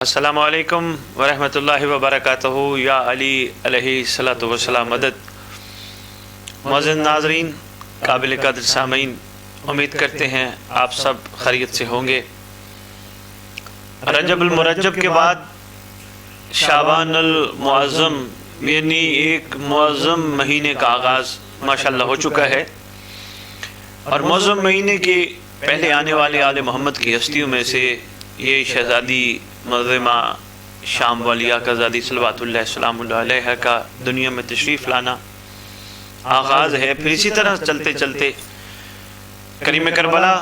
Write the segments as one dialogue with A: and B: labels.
A: السلام علیکم ورحمۃ اللہ وبرکاتہ یا علی علیہ الصلوۃ والسلام مدد۔ معزز ناظرین، قابل قدر سامعین، امید کرتے ہیں آپ سب خیریت سے ہوں گے۔ رجب المرجب کے بعد شعبان المعظم یعنی ایک معظم مہینے کا آغاز ماشاءاللہ ہو چکا ہے، اور معظم مہینے کے پہلے آنے والے آل محمد کی ہستیوں میں سے یہ شہزادی معظمہ شام والی آقازادی صلوات اللہ السلام اللہ علیہ کا دنیا میں تشریف لانا آغاز ہے۔ پھر اسی طرح چلتے چلتے کریم کربلا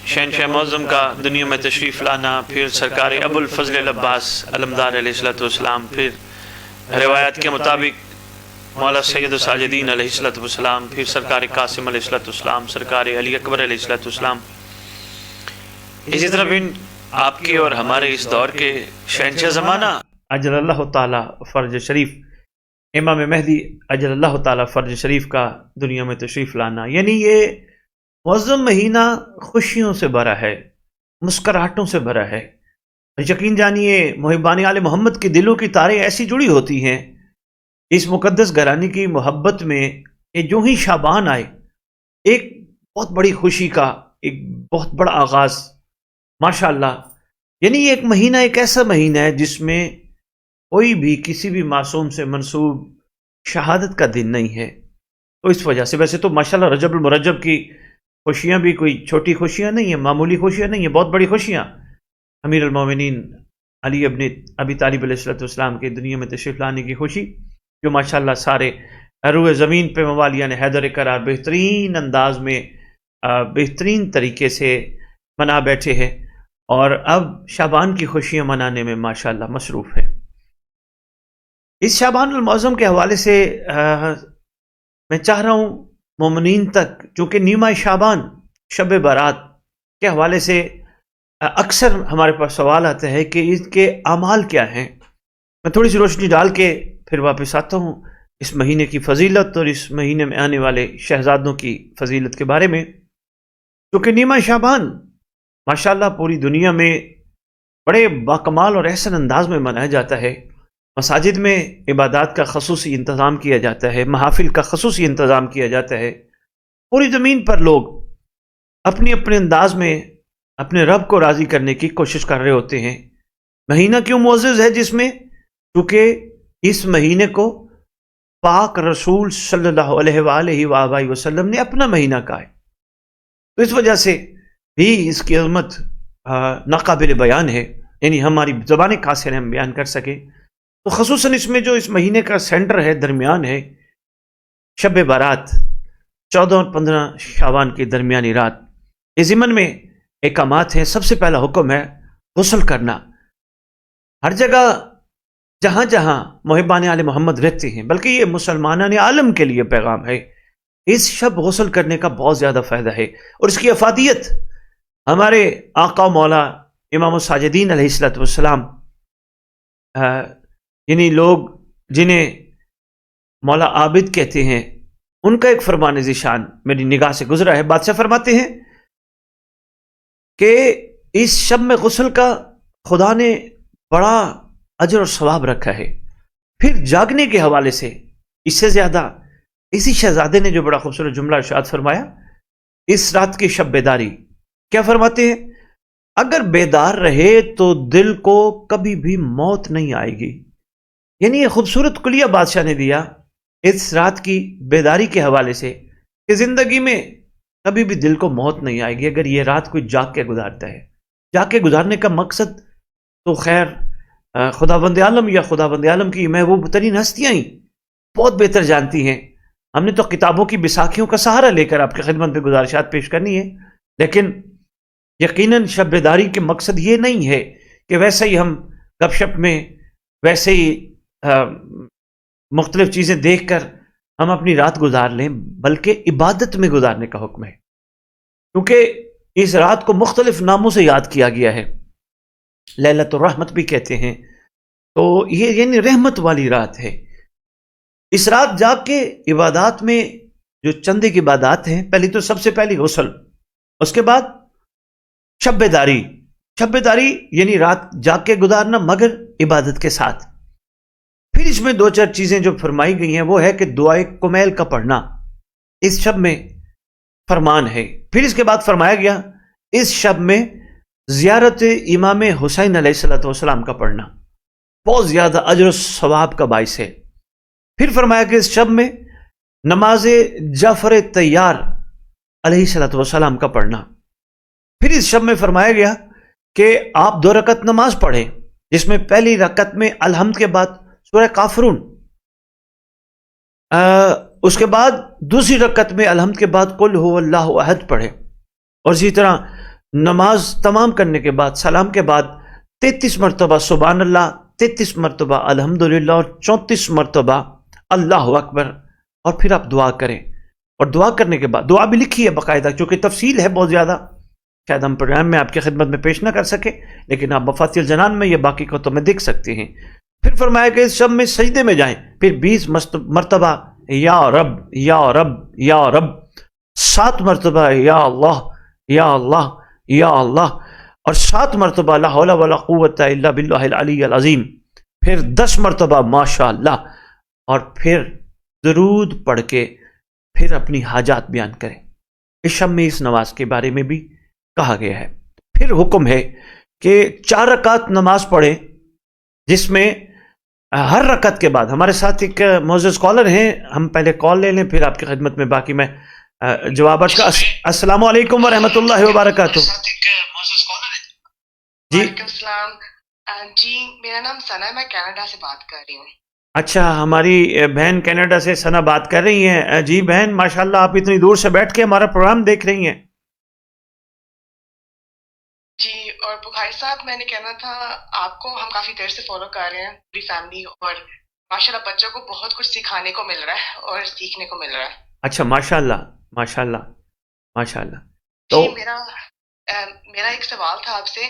A: شہنشاہ معظم کا دنیا میں تشریف لانا، پھر سرکار ابو الفضل العباس علمدار علیہ السلام، پھر روایات کے مطابق مولا سید الساجدین علیہ السلام، پھر سرکار قاسم علیہ السلام، سرکار علی اکبر علیہ السلام۔ اسی طرح بھی آپ کے اور ہمارے اس دور کے شہنشاہ زمانہ اجل اللہ تعالی فرج شریف امام مہدی اجل اللہ تعالی فرج شریف کا دنیا میں تشریف لانا، یعنی یہ معظم مہینہ خوشیوں سے بھرا ہے، مسکراہٹوں سے بھرا ہے۔ یقین جانیے محبان آل محمد کے دلوں کی تاریں ایسی جڑی ہوتی ہیں اس مقدس گھرانے کی محبت میں کہ جو ہی شعبان آئے ایک بہت بڑی خوشی کا ایک بہت بڑا آغاز ماشاءاللہ۔ یعنی یہ ایک مہینہ ایک ایسا مہینہ ہے جس میں کوئی بھی کسی بھی معصوم سے منسوب شہادت کا دن نہیں ہے، تو اس وجہ سے ویسے تو ماشاءاللہ رجب المرجب کی خوشیاں بھی کوئی چھوٹی خوشیاں نہیں ہیں، معمولی خوشیاں نہیں ہیں، بہت بڑی خوشیاں۔ امیر المومنین علی ابن ابی طالب علیہ السلام کے دنیا میں تشریف لانے کی خوشی جو ماشاءاللہ سارے روئے زمین پہ موالیان حیدر قرار بہترین انداز میں بہترین طریقے سے منا بیٹھے ہیں، اور اب شعبان کی خوشیاں منانے میں ماشاءاللہ مصروف ہے۔ اس شعبان المعظم کے حوالے سے میں چاہ رہا ہوں مومنین تک، چونکہ نیمہ شعبان شب برات کے حوالے سے اکثر ہمارے پاس سوال آتا ہے کہ اس کے اعمال کیا ہیں۔ میں تھوڑی سی روشنی ڈال کے پھر واپس آتا ہوں اس مہینے کی فضیلت اور اس مہینے میں آنے والے شہزادوں کی فضیلت کے بارے میں، کیونکہ نیمہ شعبان ماشاءاللہ پوری دنیا میں بڑے باکمال اور احسن انداز میں منایا جاتا ہے۔ مساجد میں عبادات کا خصوصی انتظام کیا جاتا ہے، محافل کا خصوصی انتظام کیا جاتا ہے۔ پوری زمین پر لوگ اپنے اپنے انداز میں اپنے رب کو راضی کرنے کی کوشش کر رہے ہوتے ہیں۔ مہینہ کیوں معزز ہے جس میں؟ کیونکہ اس مہینے کو پاک رسول صلی اللہ علیہ وآلہ وآلہ وسلم نے اپنا مہینہ کہا ہے، تو اس وجہ سے بھی اس کی عظمت ناقابل بیان ہے، یعنی ہماری زبان قاصر ہم بیان کر سکے تو خصوصاً اس میں جو اس مہینے کا سینٹر ہے، درمیان ہے، شب برات 14 اور 15 شعبان کی درمیانی رات۔ اس ضمن میں احکامات ہیں۔ سب سے پہلا حکم ہے غسل کرنا۔ ہر جگہ جہاں جہاں محبان آل محمد رہتے ہیں، بلکہ یہ مسلمانان عالم کے لیے پیغام ہے، اس شب غسل کرنے کا بہت زیادہ فائدہ ہے، اور اس کی افادیت ہمارے آقا و مولا امام الساجدین علیہ السلام، یعنی لوگ جنہیں مولا عابد کہتے ہیں، ان کا ایک فرمان ذیشان میری نگاہ سے گزرا ہے۔ بادشاہ فرماتے ہیں کہ اس شب میں غسل کا خدا نے بڑا اجر اور ثواب رکھا ہے۔ پھر جاگنے کے حوالے سے اس سے زیادہ اسی شہزادے نے جو بڑا خوبصورت جملہ ارشاد فرمایا اس رات کی شب بیداری، کیا فرماتے ہیں؟ اگر بیدار رہے تو دل کو کبھی بھی موت نہیں آئے گی۔ یعنی یہ خوبصورت کلیہ بادشاہ نے دیا اس رات کی بیداری کے حوالے سے کہ زندگی میں کبھی بھی دل کو موت نہیں آئے گی اگر یہ رات کوئی جاگ کے گزارتا ہے۔ جاگ کے گزارنے کا مقصد تو خیر خدا بند عالم یا خدا بند عالم کی محبوب ترین ہستیاں ہی بہت بہتر جانتی ہیں۔ ہم نے تو کتابوں کی بساکھیوں کا سہارا لے کر آپ کی خدمت میں گزارشات پیش کرنی ہے، لیکن یقیناً شب بیداری کے مقصد یہ نہیں ہے کہ ویسے ہی ہم گپ شپ میں ویسے ہی مختلف چیزیں دیکھ کر ہم اپنی رات گزار لیں، بلکہ عبادت میں گزارنے کا حکم ہے، کیونکہ اس رات کو مختلف ناموں سے یاد کیا گیا ہے۔ لیلۃ الرحمت بھی کہتے ہیں، تو یہ یعنی رحمت والی رات ہے۔ اس رات جاگ کے عبادات میں جو چند ایک عبادات ہیں، پہلی تو سب سے پہلی غسل، اس کے بعد شب بیداری۔
B: شب داری یعنی رات جاگ کے گزارنا مگر عبادت کے ساتھ۔ پھر اس میں 2-4 چیزیں جو فرمائی گئی ہیں وہ ہے کہ دعائے کمیل کا پڑھنا اس شب میں فرمان ہے۔ پھر اس کے بعد فرمایا گیا اس شب میں زیارت امام حسین علیہ السلام کا پڑھنا بہت زیادہ اجر و ثواب کا باعث ہے۔ پھر فرمایا کہ اس شب میں نماز جعفر طیار علیہ السلام کا پڑھنا۔ پھر اس شب میں فرمایا گیا کہ آپ 2 رکعت نماز پڑھیں جس میں پہلی رکعت میں الحمد کے بعد سورہ کافرون، اس کے بعد دوسری رکعت میں الحمد کے بعد قل هو اللہ احد پڑھے، اور اسی طرح نماز تمام کرنے کے بعد سلام کے بعد 33 مرتبہ سبحان اللہ، 33 مرتبہ الحمدللہ اور 34 مرتبہ اللہ اکبر، اور پھر آپ دعا کریں۔ اور دعا کرنے کے بعد دعا بھی لکھی ہے باقاعدہ، چونکہ تفصیل ہے بہت زیادہ، شاید ہم پروگرام میں آپ کی خدمت میں پیش نہ کر سکے، لیکن آپ مفاتیح الجنان میں یہ باقی کو تو میں دیکھ سکتے ہیں۔ پھر فرمایا کہ اس شب میں سجدے میں جائیں، پھر 20 مرتبہ یا رب یا رب یا رب، 7 مرتبہ یا اللہ یا اللہ یا اللہ، اور 7 مرتبہ لا حول ولا قوت الا باللہ العلی العظیم، پھر 10 مرتبہ ماشاء اللہ، اور پھر درود پڑھ کے پھر اپنی حاجات بیان کریں۔ اس شب میں اس نماز کے بارے میں بھی کہا گیا ہے۔ پھر حکم ہے کہ 4 رکعت نماز پڑھیں جس میں ہر رکعت کے بعد، ہمارے ساتھ ایک معزز کالر ہیں، ہم پہلے کال لے لیں پھر آپ کی خدمت میں باقی میں جوابات کا۔ السلام علیکم ورحمۃ اللہ وبرکاتہ۔ جی
C: وعلیکم السلام۔ جی میرا نام ثنا ہے، میں کینیڈا سے بات کر رہی ہوں۔
B: اچھا، ہماری بہن کینیڈا سے ثنا بات کر رہی ہیں۔ جی بہن ماشاءاللہ، آپ اتنی دور سے بیٹھ کے ہمارا پروگرام دیکھ رہی ہیں۔
C: جی، اور بخاری صاحب میں نے کہنا تھا آپ کو ہم کافی دیر سے فالو کر رہے ہیں پوری فیملی، اور ماشاءاللہ بچوں کو بہت کچھ سکھانے کو مل رہا ہے اور سیکھنے کو مل رہا ہے۔
B: اچھا ماشاءاللہ ماشاءاللہ ماشاءاللہ۔
C: جی میرا ایک سوال تھا آپ سے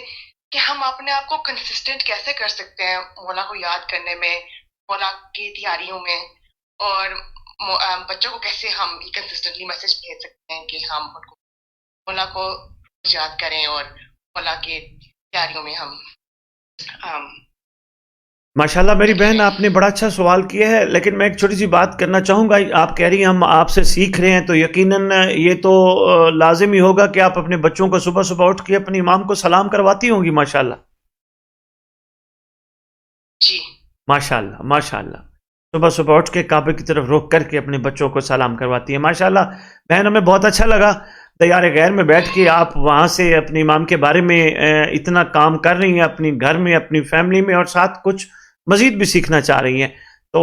C: کہ ہم اپنے آپ کو کنسسٹنٹ کیسے کر سکتے ہیں مولا کو یاد کرنے میں، مولا کی تیاریوں میں، اور بچوں کو کیسے ہم کنسسٹنٹلی میسج بھیج سکتے ہیں کہ ہم ان کو مولا کو یاد کریں اور مولا کی تیاریوں میں ہم
B: ماشاءاللہ میری بہن، آپ نے بڑا اچھا سوال کیا ہے، لیکن میں ایک چھوٹی سی بات کرنا چاہوں گا۔ آپ کہہ رہی ہیں ہم آپ سے سیکھ رہے ہیں، تو یقیناً یہ تو لازم ہی ہوگا کہ آپ اپنے بچوں کو صبح صبح اٹھ کے اپنے امام کو سلام کرواتی ہوں گی ماشاءاللہ۔
C: جی
B: ماشاءاللہ ماشاءاللہ، صبح صبح اٹھ کے کعبے کی طرف رخ کر کے اپنے بچوں کو سلام کرواتی ہیں ماشاءاللہ۔ بہن ہمیں بہت اچھا لگا دیار غیر میں بیٹھ کے آپ وہاں سے اپنے امام کے بارے میں اتنا کام کر رہی ہیں اپنی گھر میں، اپنی فیملی میں، اور ساتھ کچھ مزید بھی سیکھنا چاہ رہی ہیں۔ تو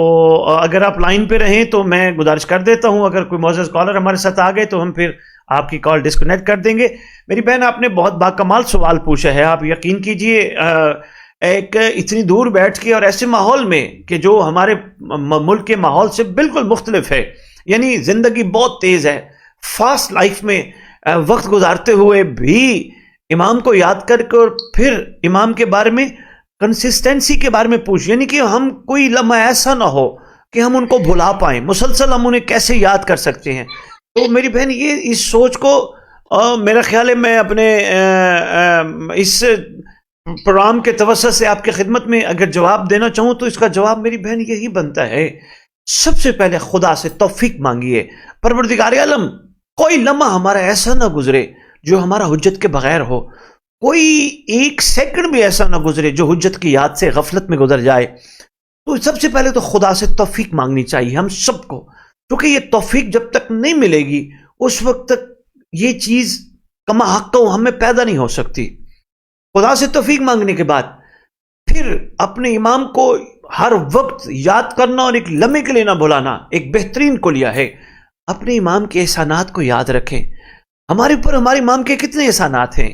B: اگر آپ لائن پہ رہیں تو میں گزارش کر دیتا ہوں، اگر کوئی معزز کالر ہمارے ساتھ آ گئے تو ہم پھر آپ کی کال ڈسکنیکٹ کر دیں گے۔ میری بہن، آپ نے بہت باکمال سوال پوچھا ہے۔ آپ یقین کیجئے ایک اتنی دور بیٹھ کے اور ایسے ماحول میں کہ جو ہمارے ملک کے ماحول سے بالکل مختلف ہے، یعنی زندگی بہت تیز ہے، فاسٹ لائف میں وقت گزارتے ہوئے بھی امام کو یاد کر کے اور پھر امام کے بارے میں کنسسٹنسی کے بارے میں پوچھ، یعنی کہ ہم کوئی لمحہ ایسا نہ ہو کہ ہم ان کو بھلا پائیں، مسلسل ہم انہیں کیسے یاد کر سکتے ہیں۔ تو میری بہن، یہ اس سوچ کو میرا خیال ہے میں اپنے اس پروگرام کے توسط سے آپ کی خدمت میں اگر جواب دینا چاہوں تو اس کا جواب میری بہن یہی بنتا ہے، سب سے پہلے خدا سے توفیق مانگیے۔ پروردگار عالم، کوئی لمحہ ہمارا ایسا نہ گزرے جو ہمارا حجت کے بغیر ہو، کوئی ایک سیکنڈ بھی ایسا نہ گزرے جو حجت کی یاد سے غفلت میں گزر جائے۔ تو سب سے پہلے تو خدا سے توفیق مانگنی چاہیے ہم سب کو، کیونکہ یہ توفیق جب تک نہیں ملے گی اس وقت تک یہ چیز کما حق تو ہمیں پیدا نہیں ہو سکتی۔ خدا سے توفیق مانگنے کے بعد پھر اپنے امام کو ہر وقت یاد کرنا اور ایک لمحے کے لیے نہ بھلانا ایک بہترین کلیہ ہے۔ اپنے امام کے احسانات کو یاد رکھیں، ہمارے اوپر ہمارے امام کے کتنے احسانات ہیں،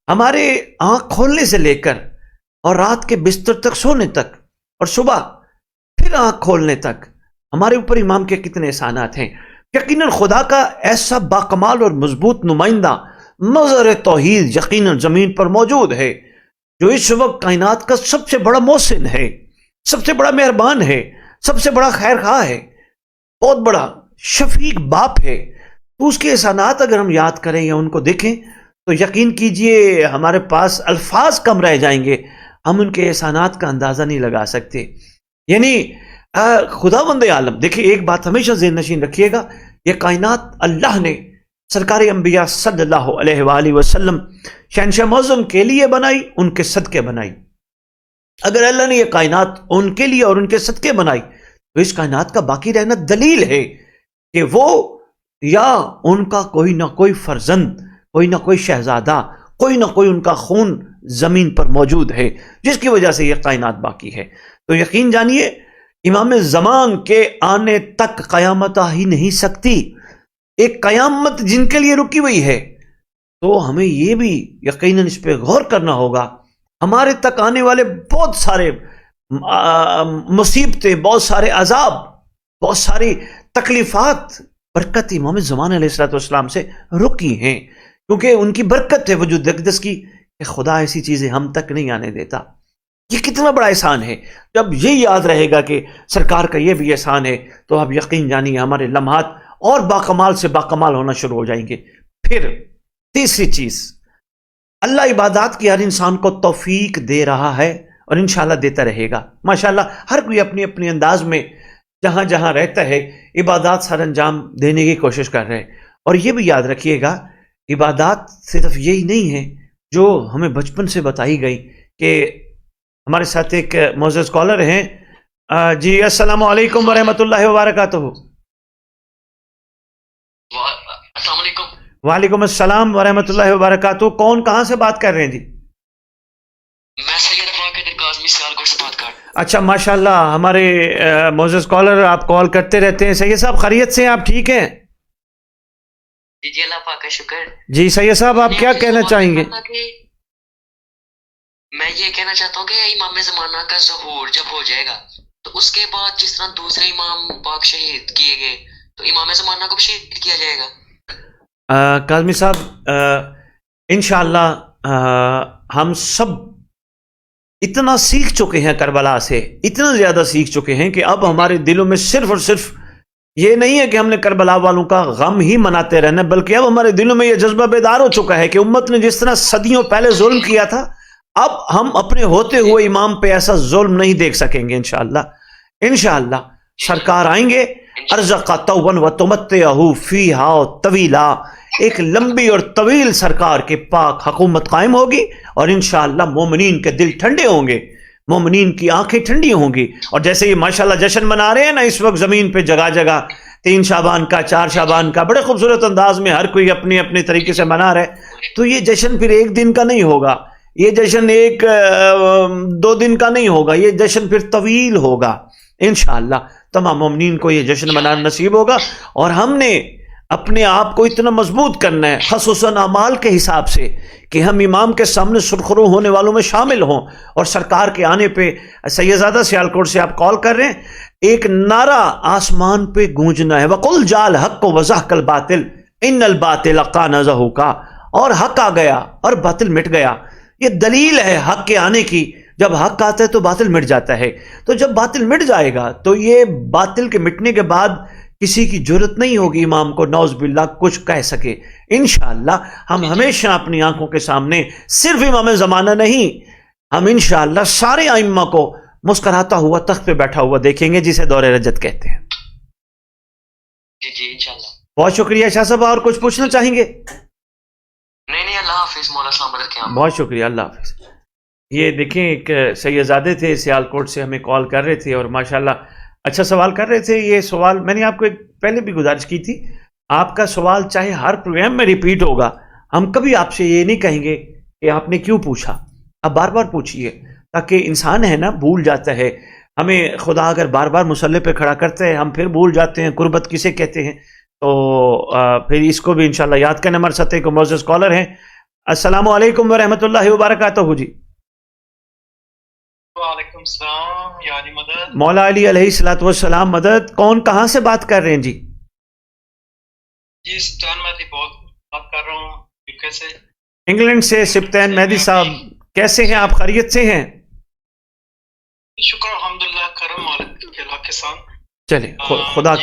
B: ہمارے آنکھ کھولنے سے لے کر اور رات کے بستر تک سونے تک اور صبح پھر آنکھ کھولنے تک ہمارے اوپر امام کے کتنے احسانات ہیں۔ یقیناً خدا کا ایسا باکمال اور مضبوط نمائندہ مظہر توحید یقیناً زمین پر موجود ہے، جو اس وقت کائنات کا سب سے بڑا محسن ہے، سب سے بڑا مہربان ہے، سب سے بڑا خیر خواہ ہے، بہت بڑا شفیق باپ ہے۔ تو اس کے احسانات اگر ہم یاد کریں یا ان کو دیکھیں تو یقین کیجئے ہمارے پاس الفاظ کم رہ جائیں گے، ہم ان کے احسانات کا اندازہ نہیں لگا سکتے. یعنی خداوند عالم، دیکھیں ایک بات ہمیشہ ذہن نشین رکھیے گا، یہ کائنات اللہ نے سرکار انبیاء صلی اللہ علیہ وآلہ وسلم شہنشاہ معظم کے لیے بنائی، ان کے صدقے بنائی. اگر اللہ نے یہ کائنات ان کے لیے اور ان کے صدقے بنائی تو اس کائنات کا باقی رہنا دلیل ہے کہ وہ یا ان کا کوئی نہ کوئی فرزند، کوئی نہ کوئی شہزادہ، کوئی نہ کوئی ان کا خون زمین پر موجود ہے جس کی وجہ سے یہ کائنات باقی ہے. تو یقین جانیے امام زمان کے آنے تک قیامت آ ہی نہیں سکتی، ایک قیامت جن کے لیے رکی ہوئی ہے. تو ہمیں یہ بھی یقیناً اس پہ غور کرنا ہوگا. ہمارے تک آنے والے بہت سارے مصیبتیں، بہت سارے عذاب، بہت ساری تکلیفات برکت امام زمان علیہ السلام سے رکی ہیں، کیونکہ ان کی برکت ہے وجود اقدس کی کہ خدا ایسی چیزیں ہم تک نہیں آنے دیتا. یہ کتنا بڑا احسان ہے. جب یہ یاد رہے گا کہ سرکار کا یہ بھی احسان ہے تو اب یقین جانیے ہمارے لمحات اور باکمال سے باکمال ہونا شروع ہو جائیں گے. پھر تیسری چیز، اللہ عبادات کی ہر انسان کو توفیق دے رہا ہے اور انشاءاللہ دیتا رہے گا. ماشاءاللہ ہر کوئی اپنی اپنی انداز میں جہاں جہاں رہتا ہے عبادات سر انجام دینے کی کوشش کر رہے ہیں. اور یہ بھی یاد رکھیے گا عبادات صرف یہی نہیں ہے جو ہمیں بچپن سے بتائی گئی. کہ ہمارے ساتھ ایک معزز کالر ہیں. جی السلام علیکم ورحمۃ اللہ وبرکاتہ.
D: السلام علیکم.
B: وعلیکم السلام ورحمۃ اللہ وبرکاتہ. کون کہاں سے بات کر رہے ہیں جی؟
D: میں سید فاقد کاظمی سیالکوٹ سے بات کر رہا ہوں.
B: اچھا ماشاءاللہ ہمارے معزز کالر آپ کال کرتے رہتے ہیں. سید صاحب خیریت سے ہیں آپ؟ ٹھیک ہیں
D: جی اللہ پاک کا شکر.
B: جی سید صاحب آپ کیا کہنا چاہیں گے؟
D: میں یہ کہنا چاہتا ہوں کہ امام زمانہ کا ظہور جب ہو جائے گا تو اس کے بعد جس طرح دوسرے امام پاک شہید کیے گئے تو امام زمانہ کو بھی شہید کیا جائے گا.
B: کاظمی صاحب انشاءاللہ ہم سب اتنا سیکھ چکے ہیں کربلا سے، اتنا زیادہ سیکھ چکے ہیں کہ اب ہمارے دلوں میں صرف اور صرف یہ نہیں ہے کہ ہم نے کربلا والوں کا غم ہی مناتے رہنا، بلکہ اب ہمارے دلوں میں یہ جذبہ بیدار ہو چکا ہے کہ امت نے جس طرح صدیوں پہلے ظلم کیا تھا اب ہم اپنے ہوتے ہوئے امام پہ ایسا ظلم نہیں دیکھ سکیں گے. انشاءاللہ سرکار آئیں گے. ارزق توبن و تمتعہ فیہا طویلا، ایک لمبی اور طویل سرکار کے پاک حکومت قائم ہوگی اور انشاءاللہ مومنین کے دل ٹھنڈے ہوں گے، مومنین کی آنکھیں ٹھنڈی ہوں گی. اور جیسے یہ ماشاءاللہ جشن منا رہے ہیں نا اس وقت زمین پہ جگہ جگہ 3 شعبان کا 4 شعبان کا بڑے خوبصورت انداز میں ہر کوئی اپنے اپنے طریقے سے منا رہا ہے، تو یہ جشن پھر ایک دن کا نہیں ہوگا، یہ جشن 1-2 دن کا نہیں ہوگا، یہ جشن پھر طویل ہوگا. انشاءاللہ تمام مومنین کو یہ جشن منانا نصیب ہوگا. اور ہم نے اپنے آپ کو اتنا مضبوط کرنا ہے خصوصاً اعمال کے حساب سے کہ ہم امام کے سامنے سرخرو ہونے والوں میں شامل ہوں. اور سرکار کے آنے پہ سیدزادہ سیالکوٹ سے آپ کال کر رہے ہیں، ایک نعرہ آسمان پہ گونجنا ہے، وَقُلْ جَاءَ الْحَقُّ وَزَهَقَ الْبَاطِلُ إِنَّ الْبَاطِلَ كَانَ زَهُوقًا. اور حق آ گیا اور باطل مٹ گیا. یہ دلیل ہے حق کے آنے کی. جب حق آتا ہے تو باطل مٹ جاتا ہے. تو جب باطل مٹ جائے گا تو یہ باطل کے مٹنے کے بعد کسی کی جرت نہیں ہوگی امام کو نعوذ باللہ کچھ کہہ سکے. انشاءاللہ ہم ہمیشہ اپنی آنکھوں کے سامنے صرف امام زمانہ نہیں، ہم انشاءاللہ سارے ائمہ کو مسکراتا ہوا تخت پہ بیٹھا ہوا دیکھیں گے جسے دور رجت کہتے ہیں.
D: جی انشاءاللہ.
B: بہت شکریہ شاہ صاحب. اور کچھ پوچھنا چاہیں گے؟
D: نہیں اللہ حافظ. مولا السلام علیکم.
B: بہت شکریہ. اللہ حافظ. یہ دیکھیں ایک سیدزادے تھے سیالکوٹ سے ہمیں کال کر رہے تھے اور ماشاءاللہ اچھا سوال کر رہے تھے. یہ سوال میں نے آپ کو پہلے بھی گزارش کی تھی، آپ کا سوال چاہے ہر پروگرام میں ریپیٹ ہوگا، ہم کبھی آپ سے یہ نہیں کہیں گے کہ آپ نے کیوں پوچھا. آپ بار بار پوچھئے، تاکہ انسان ہے نا بھول جاتا ہے. ہمیں خدا اگر بار بار مصلی پہ کھڑا کرتا ہے ہم پھر بھول جاتے ہیں قربت کسے کہتے ہیں. تو پھر اس کو بھی انشاءاللہ یاد کرنا. ہمارے ساتھ ایک معزز کالر ہیں. السلام علیکم ورحمۃ اللہ وبرکاتہ. جی
E: وعلیکم السلام. یا علی مدد.
B: مولا علی علیہ الصلوۃ والسلام مدد. کون کہاں سے بات کر رہے ہیں جی؟
E: جی سلطان مہدی بات کر رہا ہوں یوکے سے.
B: انگلینڈ سے سلطان مہدی صاحب کیسے ہیں آپ؟ خیریت سے ہیں؟
E: شکر الحمدللہ. کرم مالک کے اللہ کے ساتھ.
B: چلے خدا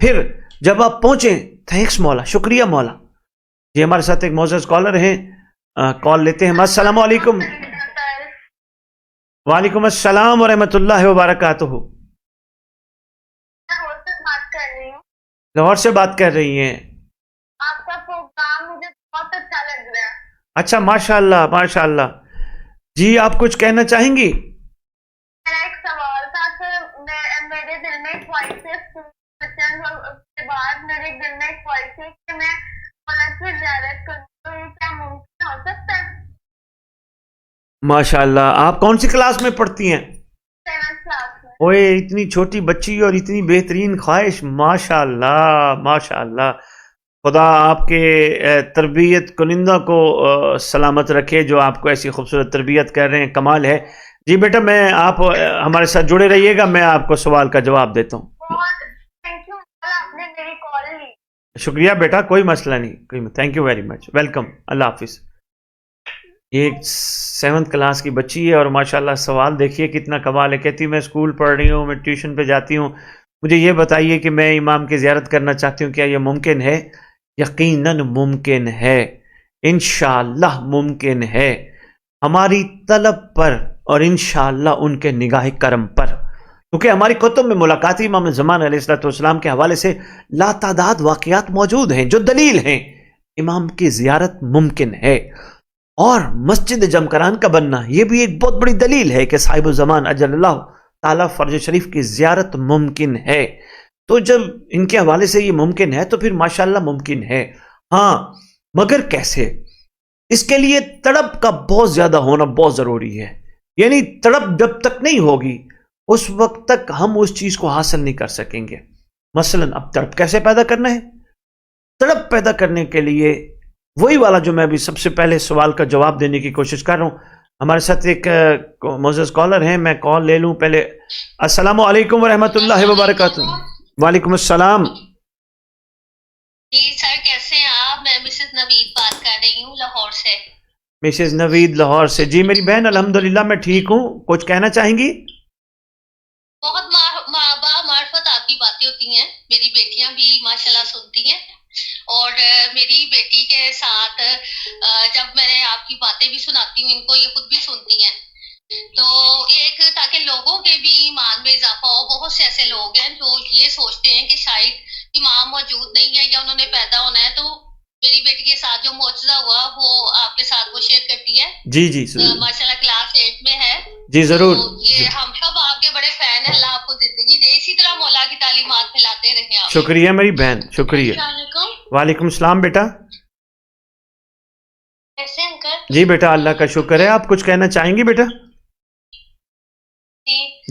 B: پھر جب آپ پہنچیں تھینکس مولا, شکریہ مولا. جی ہمارے ساتھ ایک معزز کالر ہیں, کال لیتے ہیں. السلام علیکم. وعلیکم السلام ورحمۃ اللہ وبرکاتہ. لاہور سے بات کر رہی ہیں.
F: آپ کا پروگرام مجھے بہت اچھا لگ رہا ہے.
B: اچھا ماشاء اللہ ماشاء اللہ. جی آپ کچھ کہنا چاہیں گی؟
F: میرا ایک سوال تھا کہ میرے دل میں خواہش ہے کے بعد میرے دل میں خواہش ہے کہ میں مولا کی زیارت کروں, تو یہ کیا ممکن ہو سکتا ہے؟
B: ماشاء اللہ. آپ کون سی کلاس میں پڑھتی ہیں؟
F: 7th کلاس میں.
B: اوے اتنی چھوٹی بچی اور اتنی بہترین خواہش, ماشاء اللہ ماشاء اللہ. خدا آپ کے تربیت کنندہ کو سلامت رکھے جو آپ کو ایسی خوبصورت تربیت کر رہے ہیں, کمال ہے. جی بیٹا میں آپ ہمارے ساتھ جڑے رہیے گا, میں آپ کو سوال کا جواب دیتا ہوں.
F: بہت تھینک یو, آپ نے میری کال لی.
B: شکریہ بیٹا, کوئی مسئلہ نہیں, thank you very much, welcome, اللہ حافظ. یہ 7th کلاس کی بچی ہے اور ماشاءاللہ سوال دیکھیے کتنا کمال ہے. کہتی میں اسکول پڑھ رہی ہوں, میں ٹیوشن پہ جاتی ہوں, مجھے یہ بتائیے کہ میں امام کی زیارت کرنا چاہتی ہوں, کیا یہ ممکن ہے؟ یقیناً ممکن ہے, انشاءاللہ ممکن ہے, ہماری طلب پر اور انشاءاللہ ان کے نگاہ کرم پر. کیونکہ ہماری کتب میں ملاقات امام زمان علیہ الصلوۃ والسلام کے حوالے سے لا تعداد واقعات موجود ہیں جو دلیل ہیں امام کی زیارت ممکن ہے. اور مسجد جمکران کا بننا یہ بھی ایک بہت بڑی دلیل ہے کہ صاحب الزمان اجل اللہ تعالیٰ فرج شریف کی زیارت ممکن ہے. تو جب ان کے حوالے سے یہ ممکن ہے تو پھر ماشاءاللہ ممکن ہے. ہاں مگر کیسے؟ اس کے لیے تڑپ کا بہت زیادہ ہونا بہت ضروری ہے. یعنی تڑپ جب تک نہیں ہوگی اس وقت تک ہم اس چیز کو حاصل نہیں کر سکیں گے. مثلا اب تڑپ کیسے پیدا کرنا ہے؟ تڑپ پیدا کرنے کے لیے وہی والا جو میں ابھی سب سے پہلے سوال کا جواب دینے کی کوشش کر رہا ہوں. ہمارے ساتھ ایک معزز کالر ہیں, میں کال لے لوں پہلے. السلام علیکم ورحمۃ اللہ وبرکاتہ. وعلیکم السلام.
F: جی سر کیسے ہیں آپ؟ میں مسز نوید بات کر رہی ہوں لاہور سے.
B: مسز نوید لاہور سے. جی میری بہن الحمدللہ میں ٹھیک ہوں, کچھ کہنا چاہیں گی؟
F: بہت معرفت آپ کی باتیں ہوتی ہیں, میری بیٹیاں بھی ماشاءاللہ سنتی ہیں, اور میری بیٹی کے ساتھ جب میں آپ کی باتیں بھی سناتی ہوں ان کو, یہ خود بھی سنتی ہیں. تو ایک تاکہ لوگوں کے بھی ایمان میں اضافہ ہو, بہت سے ایسے لوگ ہیں جو یہ سوچتے ہیں کہ شاید امام موجود نہیں ہے یا انہوں نے پیدا ہونا ہے. تو میری بیٹی کے ساتھ جو معجزہ ہوا وہ آپ کے ساتھ وہ شیئر کرتی ہے.
B: جی جی
F: ماشاءاللہ کلاس 8 میں ہے.
B: جی ضرور.
F: یہ ہم سب آپ کے بڑے فین ہیں, اللہ آپ کو زندگی دے, اسی طرح مولا کی تعلیمات پھیلاتے رہیں آپ.
B: شکریہ میری بہن, شکریہ.
F: السلام علیکم.
B: وعلیکم السلام بیٹا.
F: کیسے انکل؟
B: جی بیٹا اللہ کا شکر ہے. آپ کچھ کہنا چاہیں گی بیٹا؟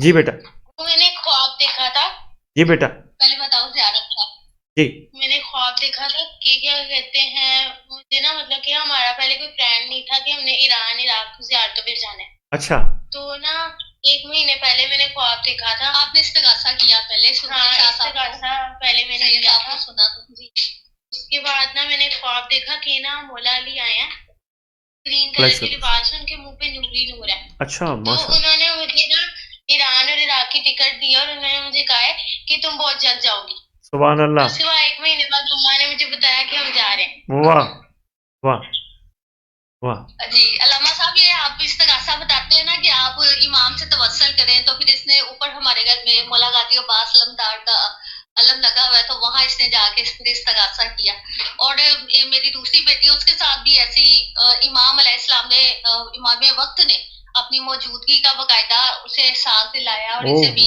B: جی بیٹا.
F: میں نے خواب دیکھا تھا.
B: جی بیٹا.
F: پہلے بتاؤ زیارت تھا.
B: جی
F: میں نے خواب دیکھا تھا کہ کیا کہتے ہیں, مجھے نا مطلب کہ ہمارا پہلے کوئی پلان نہیں تھا کہ ہم نے ایران عراق زیارتوں پہ جانا ہے.
B: اچھا.
F: تو نا 1 مہینے پہلے میں نے خواب دیکھا تھا. آپ نے استغاثہ کیا پہلے؟ ہاں استغاثہ پہلے میں نے کیا تھا, سنا تو جی. اس کے بعد نا میں نے خواب دیکھا کہ نا مولا علی آئے ہیں, گرین کلر کے لباس, ان کے منہ پہ نوری نور ہے.
B: اچھا
F: تو انہوں نے مجھے نا ایران اور عراق کی ٹکٹ دی اور انہوں نے مجھے کہا ہے کہ تم بہت جلد جاؤ گی.
B: سبحان اللہ.
F: اس کے بعد 1 مہینے بعد اللہ نے مجھے بتایا کہ ہم جا رہے ہیں.
B: واہ واہ واہ.
F: جی علامہ صاحب, یہ آپ استغاثہ بتاتے ہیں نا کہ آپ امام سے توسل کریں, تو پھر اس نے اوپر ہمارے گھر میں مولا غازی عباس علمدار کا علم لگا ہوا ہے, تو وہاں اس نے جا کے پھر استغاثہ کیا. اور میری دوسری بیٹی, اس کے ساتھ بھی ایسے ہی امام علیہ السلام نے, امام وقت نے اپنی موجودگی کا باقاعدہ اسے احساس دلایا, اور اسے بھی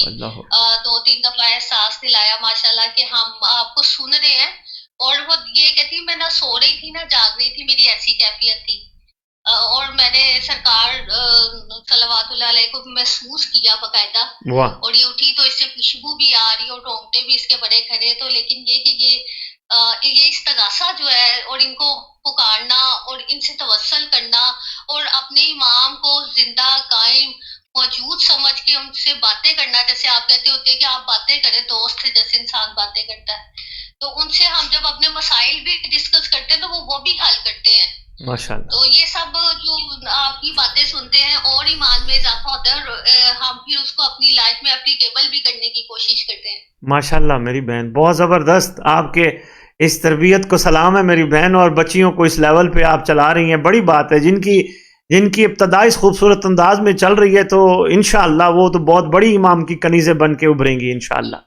F: 2-3 دفعہ احساس دلایا ماشاءاللہ کہ ہم آپ کو سن رہے ہیں. اور وہ یہ کہتی میں نہ سو رہی تھی نہ جاگ رہی تھی, میری ایسی کیفیت تھی. اور میں نے سرکار صلوات اللہ علیہ کو محسوس کیا باقاعدہ. اور یہ اٹھی تو اس سے خوشبو بھی آ رہی اور رونگٹے بھی اس کے بڑے کھڑے. تو لیکن یہ کہ یہ استغاثہ جو ہے, اور ان کو پکارنا اور ان سے توسل کرنا اور اپنے امام کو زندہ قائم موجود سمجھ کے ان سے باتیں کرنا, جیسے آپ کہتے ہوتے ہیں کہ آپ باتیں کریں دوست سے جیسے انسان باتیں کرتا ہے, تو ان سے ہم جب اپنے مسائل بھی ڈسکس کرتے ہیں تو وہ بھی حل کرتے ہیں.
B: ماشاءاللہ.
F: تو یہ سب جو آپ کی باتیں سنتے ہیں اور ایمان میں میں اضافہ ہوتا ہے اور ہم پھر اس کو اپنی لائف میں اپلیکیبل بھی کرنے کی کوشش کرتے ہیں.
B: ماشاءاللہ میری بہن بہت زبردست. آپ کے اس تربیت کو سلام ہے میری بہن, اور بچیوں کو اس لیول پہ آپ چلا رہی ہیں, بڑی بات ہے. جن کی ابتدا اس خوبصورت انداز میں چل رہی ہے تو انشاءاللہ وہ تو بہت بڑی امام کی کنیزیں بن کے ابھریں گی انشاءاللہ.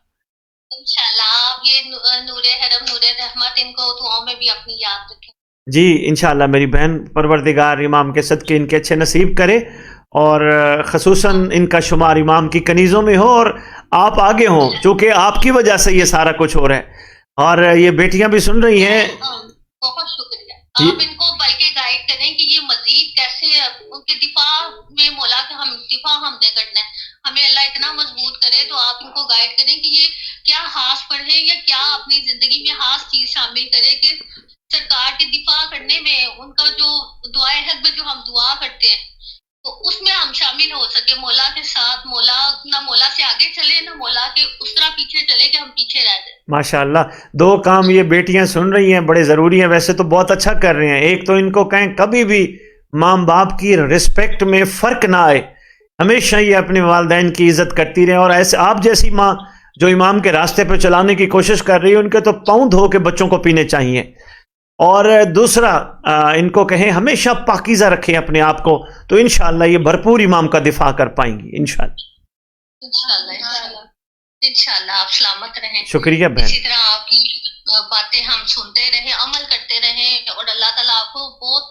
F: انشاءاللہ آپ یہ نور حرم نور رحمت ان کو دعاؤں میں بھی اپنی یاد رکھیں.
B: جی انشاءاللہ میری بہن, پروردگار امام کے صدقے ان کے اچھے نصیب کرے, اور خصوصاً ان کا شمار امام کی کنیزوں میں ہو, اور آپ آگے ہوں, چونکہ آپ کی وجہ سے یہ سارا کچھ ہو رہا ہے. اور یہ بیٹیاں بھی سن رہی ہیں.
F: بہت شکریہ. آپ ان کو بلکہ گائیڈ کریں کہ یہ مزید کیسے ان کے دفاع میں مولا کے دفاع ہم نے کرنا ہے. ہمیں اللہ اتنا مضبوط کرے تو آپ ان کو گائیڈ کریں کہ یہ کیا خاص پڑھیں یا کیا اپنی زندگی میں خاص چیز شامل کرے کہ سرکار کے دفاع کرنے میں ان کا جو دعائے حق میں جو ہم دعا کرتے ہیں تو اس میں ہم شامل ہو سکے مولا کے ساتھ. مولا نہ مولا سے آگے چلے نہ مولا کے اس طرح پیچھے چلے کہ ہم پیچھے رہ جائیں.
B: ماشاءاللہ دو کام یہ بیٹیاں سن رہی ہیں بڑے ضروری ہیں. ویسے تو بہت اچھا کر رہے ہیں. ایک تو ان کو کہیں کبھی بھی ماں باپ کی رسپیکٹ میں فرق نہ آئے, ہمیشہ یہ اپنے والدین کی عزت کرتی رہیں, اور ایسے آپ جیسی ماں جو امام کے راستے پہ چلانے کی کوشش کر رہی ہے ان کے تو پاؤں دھو کے بچوں کو پینے چاہیے. اور دوسرا ان کو کہیں ہمیشہ پاکیزہ رکھیں اپنے آپ کو, تو انشاءاللہ یہ بھرپور امام کا دفاع کر پائیں گی انشاءاللہ.
F: انشاءاللہ آپ سلامت رہیں.
B: شکریہ بہن.
F: اسی طرح آپ کی باتیں ہم سنتے رہیں, عمل کرتے رہیں, اور اللہ تعالیٰ آپ کو بہت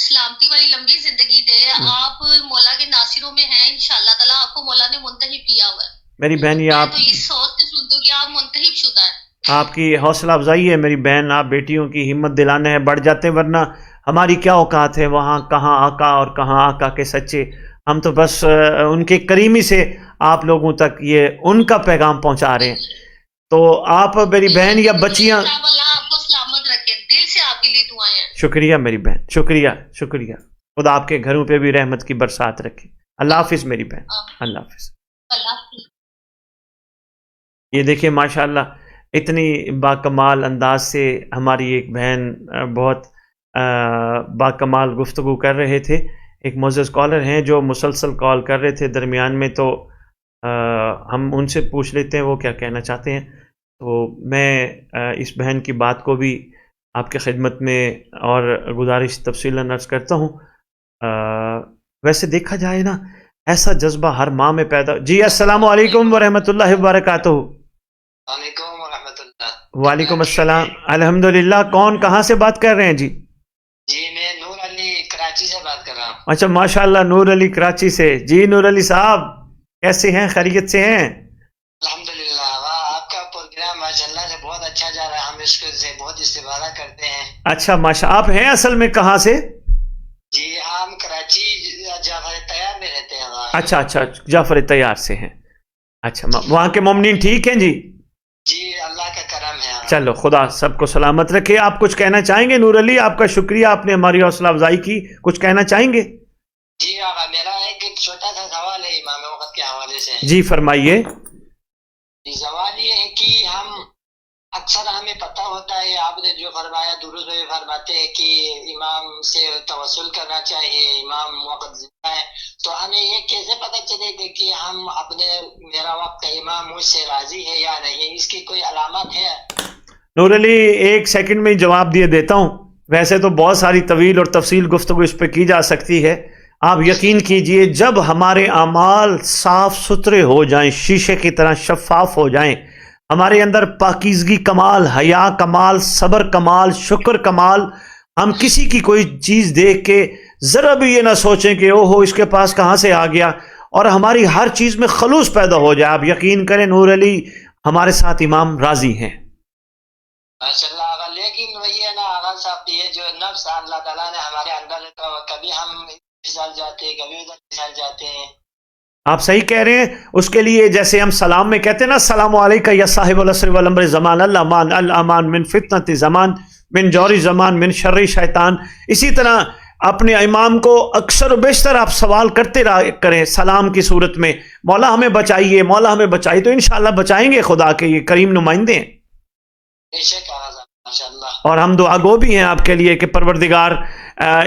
F: سلامتی والی لمبی زندگی دے. آپ مولا کے ناصروں میں ہیں انشاءاللہ تعالیٰ. آپ کو مولا نے منتخب کیا ہوا ہے
B: میری بہن. یہ آپ
F: تو اس سوچ سے سنتے ہو کہ آپ منتخب شدہ ہیں.
B: آپ کی حوصلہ افزائی ہے میری بہن. آپ بیٹیوں کی ہمت دلانے ہیں, بڑھ جاتے ہیں, ورنہ ہماری کیا اوقات ہے وہاں کہاں آقا اور کہاں آقا کے سچے. ہم تو بس ان کے کریمی سے آپ لوگوں تک یہ ان کا پیغام پہنچا رہے ہیں. تو آپ میری بہن یا بچیاں,
F: اللہ آپ کو سلامت رکھے. دل سے آپ کے لیے دعائیں ہیں.
B: شکریہ میری بہن, شکریہ شکریہ. خدا آپ کے گھروں پہ بھی رحمت کی برسات رکھے. اللہ حافظ میری بہن, اللہ حافظ.
F: اللہ
B: یہ دیکھیں ماشاءاللہ اتنی باکمال انداز سے ہماری ایک بہن بہت باکمال گفتگو کر رہے تھے. ایک معزز کالر ہیں جو مسلسل کال کر رہے تھے درمیان میں, تو ہم ان سے پوچھ لیتے ہیں وہ کیا کہنا چاہتے ہیں. تو میں اس بہن کی بات کو بھی آپ کے خدمت میں اور گزارش تفصیلاً عرض کرتا ہوں. ویسے دیکھا جائے نا ایسا جذبہ ہر ماں میں پیدا. جی السلام علیکم ورحمۃ اللہ وبرکاتہ.
G: وعلیکم ورحمۃ اللہ.
B: وعلیکم السلام. الحمدللہ. کون کہاں سے بات کر رہے ہیں؟ جی
G: جی میں نور علی کراچی سے بات کر رہا ہوں.
B: اچھا ماشاءاللہ نور علی کراچی سے. جی نور علی صاحب کیسے ہیں, خیریت سے ہیں؟
G: الحمدللہ. واہ آپ کا پروگرام ماشاءاللہ سے بہت اچھا جا رہا ہے. ہم اس سے بہت استفادہ کرتے ہیں.
B: اچھا ماشاء. آپ ہیں اصل میں کہاں سے؟
G: جی ہم کراچی جعفر طیار میں رہتے ہیں. وہاں
B: اچھا اچھا جعفر طیار سے ہیں. اچھا وہاں کے مومنین ٹھیک ہیں؟ جی
G: جی اللہ کا کرم ہے.
B: چلو خدا سب کو سلامت رکھے. آپ کچھ کہنا چاہیں گے نور علی؟ آپ کا شکریہ, آپ نے ہماری حوصلہ افزائی کی. کچھ کہنا چاہیں گے؟
G: جی آقا میرا ایک چھوٹا سا سوال ہے امام وقت کے حوالے سے.
B: جی فرمائیے.
G: سوال یہ ہے کہ ہم اکثر ہمیں پتہ ہوتا ہے آپ نے جو فرمایا درست میں فرماتے ہیں کہ امام سے توسل کرنا چاہیے, امام وقت زندہ ہے, تو ہمیں یہ کیسے پتہ چلے گا کہ ہم اپنے میرا وقت کا امام مجھ سے راضی ہے یا نہیں؟ اس کی کوئی علامت ہے؟
B: نور علی ایک سیکنڈ میں جواب دیے دیتا ہوں. ویسے تو بہت ساری طویل اور تفصیل گفتگو اس پہ کی جا سکتی ہے. آپ یقین کیجئے جب ہمارے اعمال صاف ستھرے ہو جائیں, شیشے کی طرح شفاف ہو جائیں, ہمارے اندر پاکیزگی کمال, حیا کمال, صبر کمال, شکر کمال, ہم کسی کی کوئی چیز دیکھ کے ذرا بھی یہ نہ سوچیں کہ اوہو اس کے پاس کہاں سے آ گیا, اور ہماری ہر چیز میں خلوص پیدا ہو جائے, آپ یقین کریں نور علی ہمارے ساتھ امام راضی ہیں.
G: ماشاءاللہ. لیکن وہی ہے نا آغا صاحب, یہ جو نفس اللہ تعالیٰ نے ہمارے اندر ہے تو کبھی ہم پھسل جاتے ہیں, کبھی ادھر پھسل جاتے ہیں.
B: آپ صحیح کہہ رہے ہیں. اس کے لیے جیسے ہم سلام میں کہتے ہیں نا السلام علیکم یا صاحب العصر والامر زمان, الامان الامان من فتنۃ زمان, من جوری زمان, من شر شیطان. اسی طرح اپنے امام کو اکثر و بیشتر آپ سوال کرتے کریں سلام کی صورت میں, مولا ہمیں بچائیے, مولا ہمیں بچائیے, تو انشاءاللہ بچائیں گے. خدا کے یہ کریم نمائندے ہیں.
G: بے شک آغا صاحب ماشاءاللہ.
B: اور ہم دعا گو بھی ہیں آپ کے لیے کہ پروردگار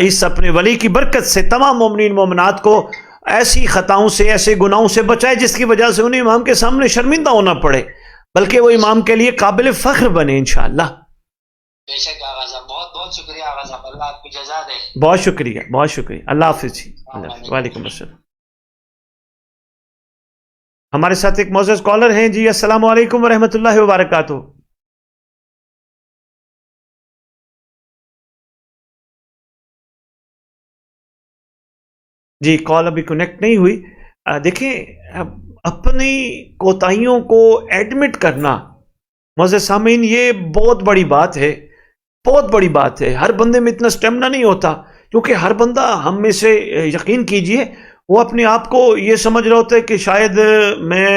B: اس اپنے ولی کی برکت سے تمام مومنین مومنات کو ایسی خطاؤں سے ایسے گناہوں سے بچائے جس کی وجہ سے انہیں امام کے سامنے شرمندہ ہونا پڑے، بلکہ وہ امام کے لیے قابل فخر بنے انشاءاللہ۔
G: بے شک آغا صاحب، بہت بہت شکریہ آغا صاحب، اللہ آپ کی جزا دے۔
B: بہت شکریہ، بہت شکریہ، اللہ حافظ جی، اللہ حافظ، وعلیکم السلام۔ ہمارے ساتھ ایک معزز کالر ہیں جی، السلام علیکم ورحمۃ اللہ وبرکاتہ۔ جی کال ابھی کنیکٹ نہیں ہوئی۔ دیکھیں اپنی کوتاہیوں کو ایڈمٹ کرنا معزز سامعین یہ بہت بڑی بات ہے، بہت بڑی بات ہے۔ ہر بندے میں اتنا سٹیمنا نہیں ہوتا، کیونکہ ہر بندہ ہم میں سے یقین کیجئے وہ اپنے آپ کو یہ سمجھ رہا ہوتا ہے کہ شاید میں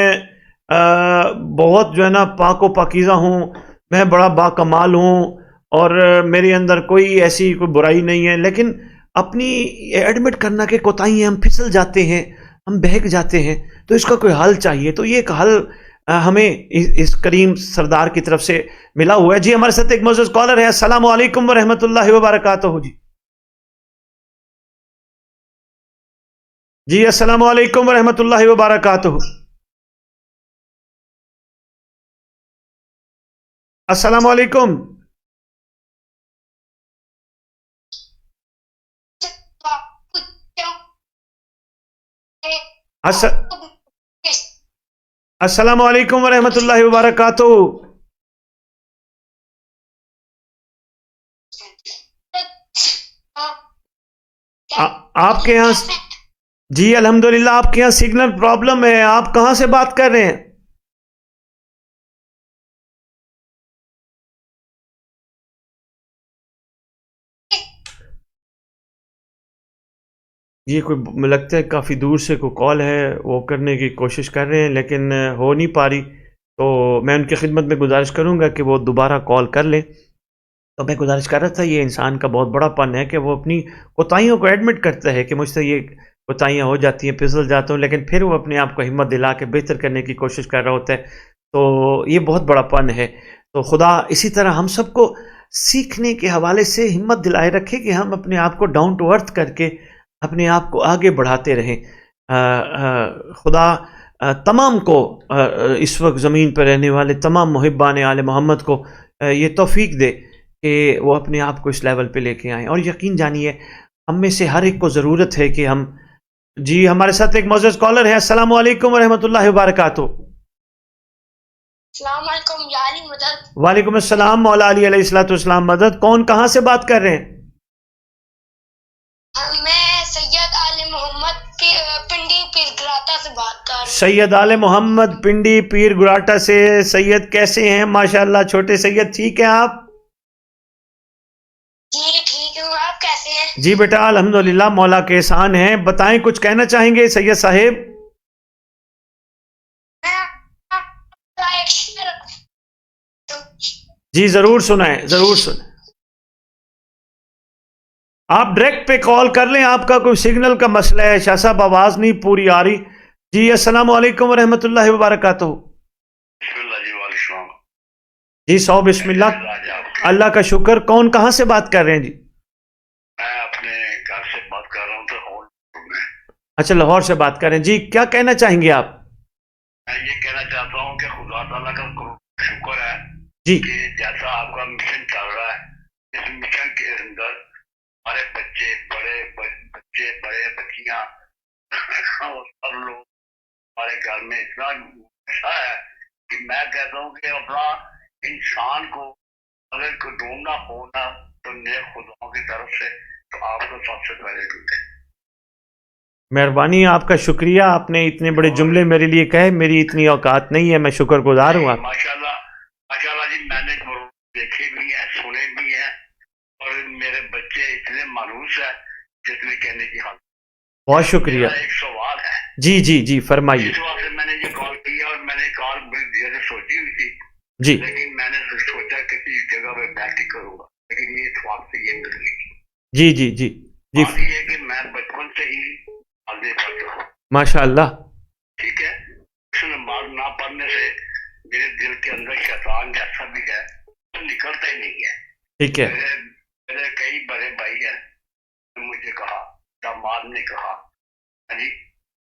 B: بہت جو ہے نا پاک و پاکیزہ ہوں، میں بڑا باکمال ہوں اور میرے اندر کوئی ایسی کوئی برائی نہیں ہے، لیکن اپنی ایڈمٹ کرنا کہ کوتاہی ہم پھسل جاتے ہیں، ہم بہک جاتے ہیں، تو اس کا کوئی حل چاہیے۔ تو یہ ایک حل ہمیں اس کریم سردار کی طرف سے ملا ہوا ہے۔ جی ہمارے ساتھ ایک معزز کالر ہے، السلام علیکم ورحمۃ اللہ وبرکاتہ۔ جی السلام علیکم ورحمۃ اللہ وبرکاتہ۔ السلام علیکم۔ السلام علیکم ورحمۃ اللہ وبرکاتہ۔ آپ کے یہاں جی الحمدللہ آپ کے یہاں سگنل پرابلم ہے، آپ کہاں سے بات کر رہے ہیں؟ یہ کوئی لگتا ہے کافی دور سے کوئی کال ہے، وہ کرنے کی کوشش کر رہے ہیں لیکن ہو نہیں پا رہی، تو میں ان کی خدمت میں گزارش کروں گا کہ وہ دوبارہ کال کر لیں۔ تو میں گزارش کر رہا تھا یہ انسان کا بہت بڑا پن ہے کہ وہ اپنی کوتاہیوں کو ایڈمٹ کرتا ہے کہ مجھ سے یہ کوتاہیاں ہو جاتی ہیں، پھسل جاتا ہوں، لیکن پھر وہ اپنے آپ کو ہمت دلا کے بہتر کرنے کی کوشش کر رہا ہوتا ہے۔ تو یہ بہت بڑا پن ہے۔ تو خدا اسی طرح ہم سب کو سیکھنے کے حوالے سے ہمت دلائے رکھے کہ ہم اپنے آپ کو ڈاؤن ٹو ارتھ کر کے اپنے آپ کو آگے بڑھاتے رہیں۔ خدا تمام کو اس وقت زمین پر رہنے والے تمام محبان آل محمد کو یہ توفیق دے کہ وہ اپنے آپ کو اس لیول پہ لے کے آئیں، اور یقین جانیے ہم میں سے ہر ایک کو ضرورت ہے کہ ہم جی ہمارے ساتھ ایک معزز کالر ہے، السلام علیکم ورحمۃ اللہ وبرکاتہ۔
H: السلام علیکم یا علی مدد۔
B: وعلیکم السلام مولا علی علیہ الصلوۃ والسلام مدد۔ کون کہاں سے بات کر رہے ہیں؟
H: میں سید آل محمد پنڈی پیر گراٹا سے بات کر رہا ہوں۔
B: سید آل محمد پنڈی پیر گراٹا سے۔ سید کیسے ہیں؟ ماشاءاللہ چھوٹے سید ٹھیک ہیں آپ؟
H: جی ٹھیک ہوں، آپ کیسے ہیں؟
B: جی بیٹا الحمدللہ مولا کے احسان ہیں۔ بتائیں کچھ کہنا چاہیں گے سید صاحب؟ جی ضرور سنائیں، ضرور سنائیں۔ آپ ڈائریکٹ پہ کال کر لیں، آپ کا کوئی سگنل کا مسئلہ ہے، شاہ صاحب آواز نہیں پوری آ رہی۔ جی السلام علیکم ورحمۃ اللہ وبرکاتہ۔
I: بسم اللہ جی، وعلیکم السلام۔
B: جی سو بسم اللہ، اللہ کا شکر۔ کون کہاں سے بات کر رہے ہیں جی؟
I: میں اپنے گھر سے بات کر رہا ہوں تو میں
B: اچھا لاہور سے بات کر رہے ہیں جی، کیا کہنا چاہیں گے آپ؟
I: میں یہ کہنا چاہتا ہوں کہ خدا تعالیٰ کا شکر ہے
B: جی
I: کہ جیسا آپ کا مشن چل رہا ہے، اس مشن کے اندر ہمارے بچے بڑے بچیاں اور سب لوگ ہمارے گھر میں اتنا اچھا ہے کہ میں کہتا ہوں کہ اپنا انسان کو اگر کوئی ڈھونڈنا ہونا تو نیک خداؤں کی طرف سے تو آپ کو سب سے پہلے ڈھونڈے۔
B: مہربانی، آپ کا شکریہ، آپ نے اتنے بڑے جملے میرے لیے کہے، میری اتنی اوقات نہیں ہے، میں شکر گزار ہوں آپ۔
I: ماشاءاللہ جی، میں نے دیکھے بھی ہیں، سنے بھی ہیں، اور میرے بچے اتنے مانوس ہیں جتنے کہنے کی حالت۔
B: بہت شکریہ۔
I: ایک سوال ہے
B: جی جی جی فرمائیے۔
I: اس واسطے میں نے یہ کال کی اور میں نے کال بڑی دیر سے سوچی ہوئی تھی،
B: جی
I: لیکن میں نے سوچا کسی جگہ پہ بیٹھ کے کروں گا، لیکن یہ اتفاق سے یہ مل گئی۔
B: جی جی جی جی
I: بات یہ ہے کہ میں بچپن سے ہی آگے پڑھتا ہوں،
B: ماشاء اللہ۔
I: ٹھیک ہے، اس نماز نہ پڑھنے سے میرے دل کے اندر شیطان جیسا بھی ہے وہ نکلتا ہی نہیں ہے۔
B: ٹھیک ہے،
I: میرے کئی بڑے بھائی ہیں، مجھے کہا، داماد نے کہا، جی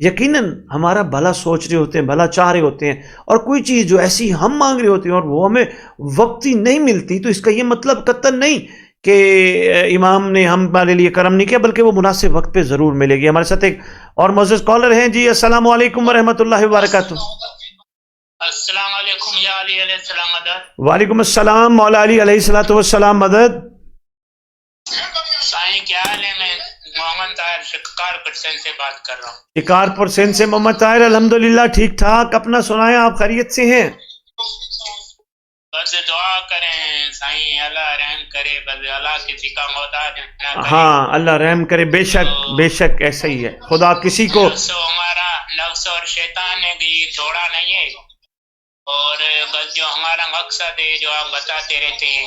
B: یقیناً ہمارا بھلا سوچ رہے ہوتے ہیں، بھلا چاہ رہے ہوتے ہیں، اور کوئی چیز جو ایسی ہم مانگ رہے ہوتے ہیں اور وہ ہمیں وقتی نہیں ملتی، تو اس کا یہ مطلب قطعاً نہیں کہ امام نے ہمارے لیے کرم نہیں کیا، بلکہ وہ مناسب وقت پہ ضرور ملے گی. ہمارے ساتھ ایک اور معزز کالر ہیں. جی السلام علیکم ورحمۃ اللہ وبرکاتہ.
J: السلام علیکم یا علی علیہ السلام مدد.
B: وعلیکم السلام مولا علی علیہ السلام مدد.
J: سائیں کیا حال ہے؟ میں محمد طاہر شکارپور سندھ سے بات کر رہا ہوں.
B: شکارپور سندھ سے محمد طاہر. الحمدللہ ٹھیک ٹھاک. اپنا سنائیں، آپ خیریت سے ہیں؟
J: بس دعا کریں سائیں اللہ رحم کرے، بس اللہ کسی کا محتاج نہ کرے.
B: ہاں اللہ رحم کرے. بے شک ایسا ہی ہے. خدا کسی کو
J: ہمارا نفس اور شیطان نے بھی چھوڑا نہیں ہے، اور بس جو ہمارا مقصد ہے جو آپ بتاتے رہتے ہیں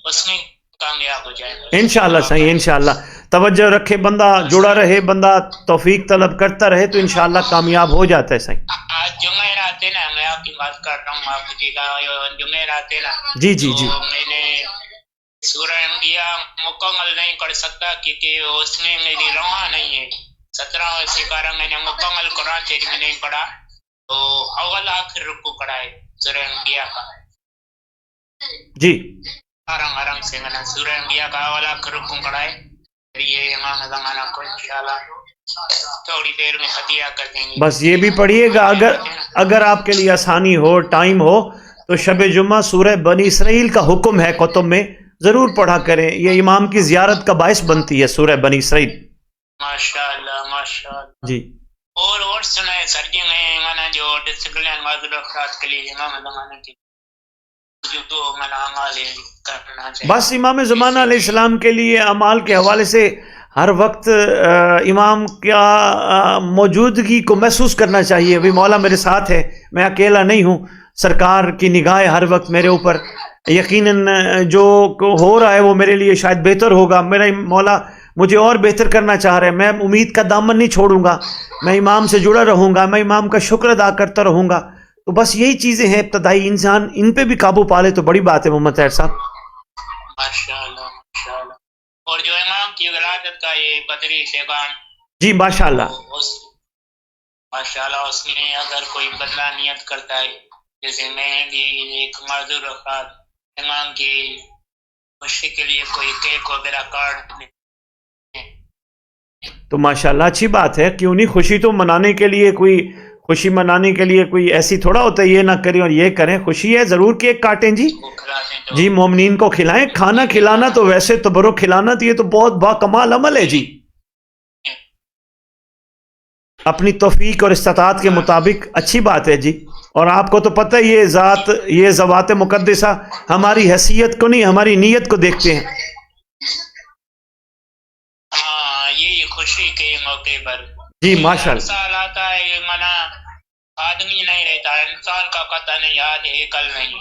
J: اس میں کامیاب ہو جائے
B: انشاءاللہ. صحیح انشاءاللہ. توجہ رکھے بندہ، جڑا رہے بندہ، توفیق طلب کرتا رہے تو انشاءاللہ کامیاب ہو جاتا ہے. صحیح.
J: آج جمعرات ہے نا، میں آپ کی بات کر رہا ہوں. آپ جی کا جمعرات ہے نا،
B: جی
J: میں نے سورہ انبیاء مکمل نہیں کر سکتا کیونکہ اس میں میری رواں نہیں ہے. 17 سپارہ میں نے مکمل قرآن شریف میں نہیں پڑھا، تو اول آخر رکوع پڑھا ہے سورہ انبیاء کا.
B: جی
J: آرام سے میں نے سورہ انبیاء کا اول آخر رکوع پڑھا ہے. یہ امام زمانہ کو انشاءاللہ تھوڑی دیر میں ہدیہ کر دیں گے.
B: بس یہ بھی پڑھیے گا. اگر آپ کے لیے آسانی ہو، ٹائم ہو، تو شب جمعہ سورہ بنی اسرائیل کا حکم ہے کتب میں، ضرور پڑھا کریں. یہ امام کی زیارت کا باعث بنتی ہے سورہ بنی اسرائیل.
J: ماشاءاللہ ماشاءاللہ.
B: جی
J: اور سنائے سر جی، میں مانا جو ڈسپلن معذور افراد کے لیے امام زمانہ کی جو مانا اعمال کرنا چاہیے.
B: بس امام زمانہ علیہ السلام کے لیے اعمال کے حوالے سے ہر وقت امام کا موجودگی کو محسوس کرنا چاہیے. ابھی مولا میرے ساتھ ہے، میں اکیلا نہیں ہوں. سرکار کی نگاہ ہر وقت میرے اوپر. یقیناً جو ہو رہا ہے وہ میرے لیے شاید بہتر ہوگا. میرا مولا مجھے اور بہتر کرنا چاہ رہے ہیں. میں امید کا دامن نہیں چھوڑوں گا، میں امام سے جڑا رہوں گا، میں امام کا شکر ادا کرتا رہوں گا. تو بس یہی چیزیں ہیں ابتدائی. انسان ان پہ بھی قابو پالے تو بڑی بات ہے محمد طاہر صاحب.
J: ماشاءاللہ ماشاءاللہ. اور جو امام کی ولادت کا یہ بدری شیبان،
B: جی ماشاءاللہ
J: ماشاءاللہ، اس میں اگر کوئی بندہ نیت کرتا ہے، جیسے میں بھی ایک معذور افراد امام کی خوشی کے لیے کوئی کیک وغیرہ کارڈ،
B: تو ماشاءاللہ اچھی بات ہے. کیوں نہیں، خوشی تو منانے کے لیے خوشی منانے کے لیے کوئی ایسی تھوڑا ہوتا ہے یہ نہ کریں اور یہ کریں. خوشی ہے ضرور کیک کاٹیں. جی مومنین کو کھلائیں. کھانا کھلانا تو ویسے تبرک کھلانا تو یہ تو بہت با کمال عمل ہے. جی اپنی توفیق اور استطاعت کے مطابق اچھی بات ہے. جی اور آپ کو تو پتہ ہے یہ ذوات مقدسہ ہماری حیثیت کو نہیں، ہماری نیت کو دیکھتے ہیں.
J: ہاں یہ خوشی کے موقع پر
B: جی ماشاءاللہ.
J: سال آتا ہے منا آدمی نہیں رہتا، انسان کا قطع نہیں، آج ہے کل نہیں.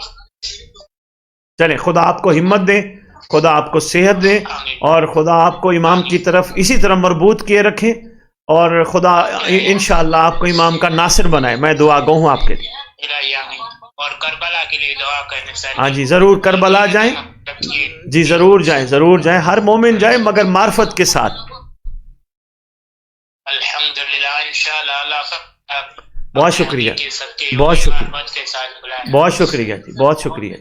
B: چلیں خدا آپ کو ہمت دے، خدا آپ کو صحت دے، اور خدا آپ کو امام کی طرف اسی طرح مربوط کیے رکھے، اور خدا انشاءاللہ آپ کو امام کا ناصر بنائے. میں دعا گو ہوں آپ کے لیے.
J: اور کربلا کے لیے دعا کریں سر.
B: ہاں جی ضرور کربلا جائیں. جی ضرور جائیں. ہر مومن جائے مگر معرفت کے ساتھ.
J: الحمدللہ انشاءاللہ. اللہ
B: بہت شکریہ جی، بہت شکریہ.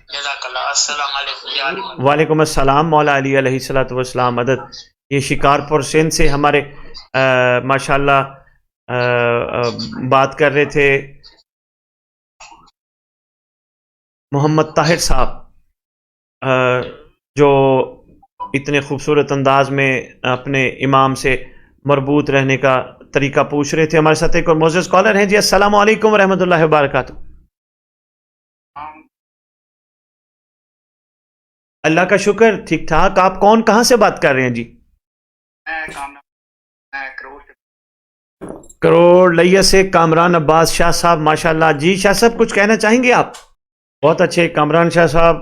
J: جزاک اللہ. السلام علیکم.
B: وعلیکم السلام. مولا علی علیہ السلام مدد. یہ شکارپور سندھ سے ہمارے ماشاءاللہ بات کر رہے تھے محمد طاہر صاحب، جو اتنے خوبصورت انداز میں اپنے امام سے مربوط رہنے کا طریقہ پوچھ رہے تھے. ہمارے ساتھ ایک اور معزز کالر ہیں. جی السلام علیکم ورحمۃ اللہ وبرکاتہ. اللہ کا شکر ٹھیک ٹھاک. آپ کون کہاں سے بات کر رہے ہیں؟ جی کروڑ لیا سے کامران عباس شاہ صاحب. ماشاءاللہ. جی شاہ صاحب کچھ کہنا چاہیں گے آپ؟ بہت اچھے. کامران شاہ صاحب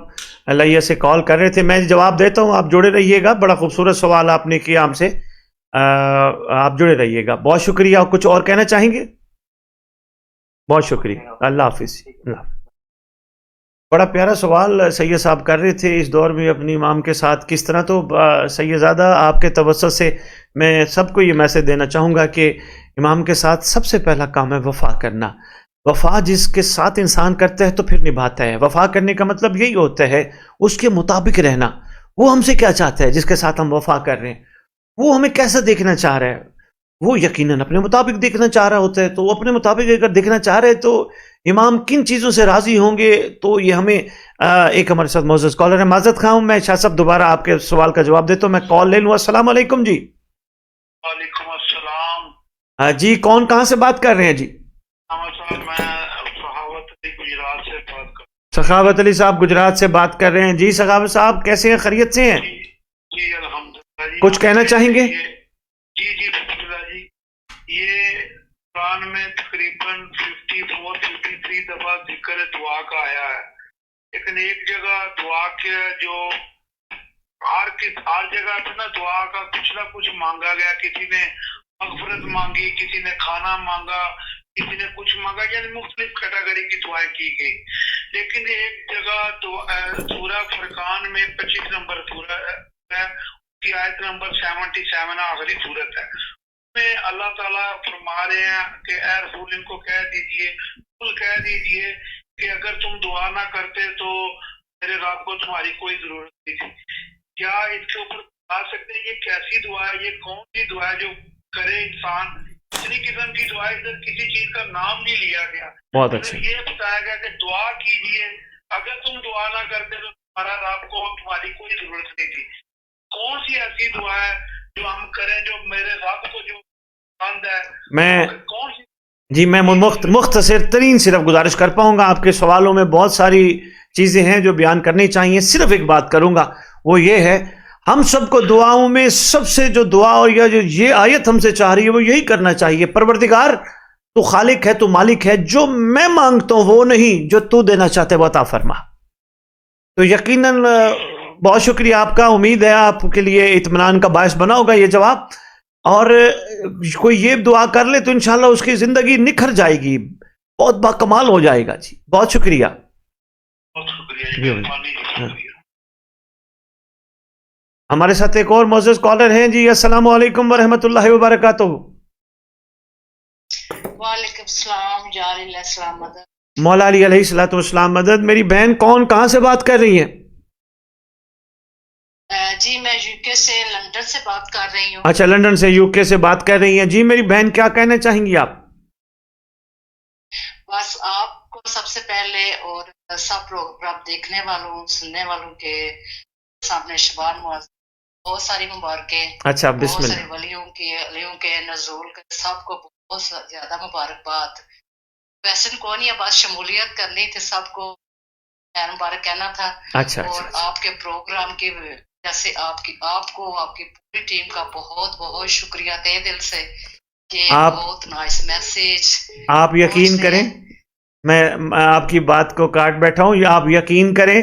B: لیا سے کال کر رہے تھے. میں جواب دیتا ہوں، آپ جڑے رہیے گا. بڑا خوبصورت سوال آپ نے کیا ہم سے، آپ جڑے رہیے گا. بہت شکریہ. کچھ اور کہنا چاہیں گے؟ بہت شکریہ. اللہ حافظ. اللہ حافظ. بڑا پیارا سوال سید صاحب کر رہے تھے اس دور میں اپنی امام کے ساتھ کس طرح. تو سید زادہ آپ کے توسط سے میں سب کو یہ میسج دینا چاہوں گا کہ امام کے ساتھ سب سے پہلا کام ہے وفا کرنا. وفا جس کے ساتھ انسان کرتا ہے تو پھر نبھاتا ہے. وفا کرنے کا مطلب یہی ہوتا ہے اس کے مطابق رہنا. وہ ہم سے کیا چاہتا ہے جس کے ساتھ ہم وفا کر رہے ہیں؟ وہ ہمیں کیسا دیکھنا چاہ رہا ہے؟ وہ یقیناً اپنے مطابق دیکھنا چاہ رہا ہوتا ہے. تو وہ اپنے مطابق اگر دیکھنا چاہ رہے تو امام کن چیزوں سے راضی ہوں گے؟ تو یہ ہمیں ایک ہمارے ساتھ معزز کالر ہے معذرت خواہ ہوں میں شاہ صاحب دوبارہ آپ کے سوال کا جواب دیتا ہوں. میں کال لے لوں. السلام علیکم جی.
I: وعلیکم السلام.
B: جی کون کہاں سے بات کر رہے ہیں جی؟
I: میں سخاوت علی گجرات سے بات کر رہا ہوں.
B: سخاوت علی صاحب گجرات سے بات کر رہے ہیں. جی سخاوت صاحب کیسے ہیں؟ خیریت سے ہیں؟
I: جی الحمدللہ. جی
B: کچھ کہنا چاہیں گے؟
I: جی بسم اللہ جی. یہ قرآن میں تقریباً 53 دفعہ ذکر دعا کا آیا ہے، لیکن ایک جگہ دعا کے جو ہر جگہ پہ نا دعا کا کچھ نہ کچھ مانگا گیا. کسی نے مغفرت مانگی، کسی نے کھانا مانگا، کسی نے کچھ مانگا، یعنی مختلف کیٹیگری کی دعائیں کی گئی. لیکن ایک جگہ سورہ فرقان میں 25 نمبر سورہ ہے، کی آیت نمبر 77 آخری صورت ہے. میں اللہ تعالیٰ فرما رہے ہیں کہ اے رسول ان کو کہہ دیجئے کہ اگر تم دعا نہ کرتے تو میرے رب کو تمہاری کوئی ضرورت نہیں تھی. کیا اس کے اوپر بتا سکتے ہیں یہ کیسی دعا ہے؟ یہ کون سی دعا ہے جو کرے انسان؟ اتنی قسم کی دعا ادھر کسی چیز کا نام نہیں لیا گیا.
B: بہت اچھا.
I: یہ بتایا گیا کہ دعا کیجئے، اگر تم دعا نہ کرتے تو تمہارا رب کو تمہاری کوئی ضرورت نہیں تھی. کون سی ایسی دعا ہے جو ہم کریں جو میرے رب کو جو پسند ہے؟
B: میں مختصر ترین صرف گزارش کر پاؤں گا. آپ کے سوالوں میں بہت ساری چیزیں ہیں جو بیان کرنی چاہیے. صرف ایک بات کروں گا وہ یہ ہے ہم سب کو دعاؤں میں سب سے جو دعا اور یہ آیت ہم سے چاہ رہی ہے وہ یہی کرنا چاہیے. پروردگار تو خالق ہے، تو مالک ہے، جو میں مانگتا ہوں وہ نہیں، جو تو دینا چاہتے وہ عطا فرما. تو یقیناً بہت شکریہ آپ کا. امید ہے آپ کے لیے اطمینان کا باعث بنا ہوگا یہ جواب. اور کوئی یہ دعا کر لے تو انشاءاللہ اس کی زندگی نکھر جائے گی، بہت باکمال ہو جائے گا. جی بہت شکریہ. ہمارے ساتھ ایک اور معزز کالر ہیں. جی السلام علیکم ورحمۃ اللہ وبرکاتہ.
K: وعلیکم السلام. جار علیہ السلام مدد.
B: مولا علی علیہ الصلوۃ والسلام مدد. میری بہن کون کہاں سے بات کر رہی ہیں؟
K: جی میں یو کے سے لندن سے بات کر رہی ہوں.
B: اچھا لندن سے یو کے سے بات کر رہی ہیں. جی میری بہن کیا کہنا چاہیں گی آپ؟
K: بس آپ کو سب سے پہلے اور سب پروگرام دیکھنے والوں سننے والوں کے سامنے شبان معظم بہت ساری مبارکیں.
B: اچھا بسم
K: بہت
B: اللہ.
K: سارے ولیوں کے نزول کے سب کو بہت زیادہ مبارکباد. ویسے کو نہیں بس شمولیت کرنی تھی، سب کو خیر مبارک کہنا تھا.
B: اچھا
K: اور آپ کے پروگرام کی جیسے آپ کو آپ کی پوری ٹیم کا بہت بہت شکریہ تہ دل سے کہ بہت نائس میسج.
B: آپ یقین کریں میں آپ کی بات کو کاٹ بیٹھا ہوں. آپ یقین کریں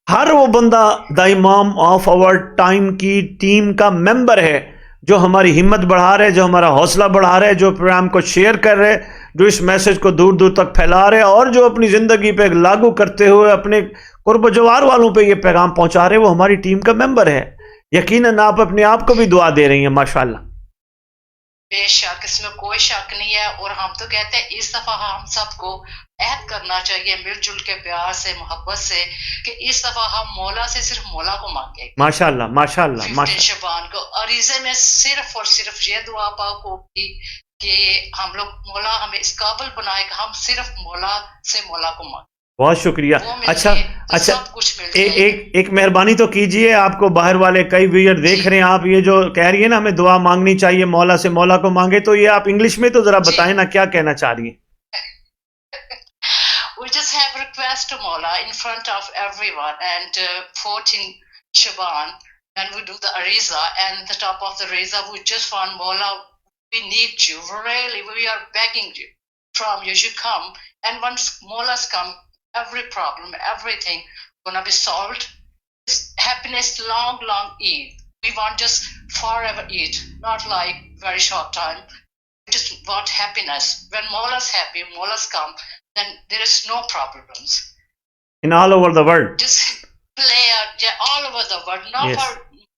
B: ہر وہ بندہ دا امام آف آور ٹائم کی ٹیم کا ممبر ہے جو ہماری ہمت بڑھا رہے، جو ہمارا حوصلہ بڑھا رہے، جو پروگرام کو شیئر کر رہے، جو اس میسج کو دور دور تک پھیلا رہے، اور جو اپنی زندگی پہ لاگو کرتے ہوئے اپنے قرب و جوار والوں پہ یہ پیغام پہنچا رہے، وہ ہماری ٹیم کا ممبر ہے. یقیناً آپ اپنے آپ کو بھی دعا دے رہی ہیں. ماشاءاللہ.
K: بے شک اس میں کوئی شک نہیں ہے. اور ہم تو کہتے ہیں اس دفعہ ہم سب کو عہد کرنا چاہیے مل جل کے پیار سے محبت سے کہ اس دفعہ ہم مولا سے صرف مولا کو مانگے.
B: ماشاءاللہ ماشاءاللہ
K: 15 شعبان کو عریضے میں صرف اور صرف یہ دعا پاک ہوگی کہ ہم لوگ مولا ہمیں اس قابل بنائے کہ ہم صرف مولا سے مولا کو مانگیں.
B: بہت شکریہ. اچھا ایک مہربانی تو کیجئے، آپ کو باہر والے کئی ویئر دیکھ رہے ہیں، آپ یہ جو کہہ رہی ہیں نا ہمیں دعا مانگنی چاہیے مولا سے مولا کو مانگے، تو یہ آپ انگلش میں تو ذرا بتائیں نا کیا کہنا چاہ رہی ہیں؟
K: We just have a request to Mola in front of everyone and 14 Shaban when we do the Ariza and the top of the Ariza we just want Mola, we need you, really we are begging you from you should come, and once Mola's come every problem everything gonna be solved. Happiness long Eid. We want just forever Eid, not like very short time. We just want happiness. When Mola's happy, Mola's come, then there is no problems.
B: in all over the world.
K: Just play all over the world, not
B: Yes.
K: for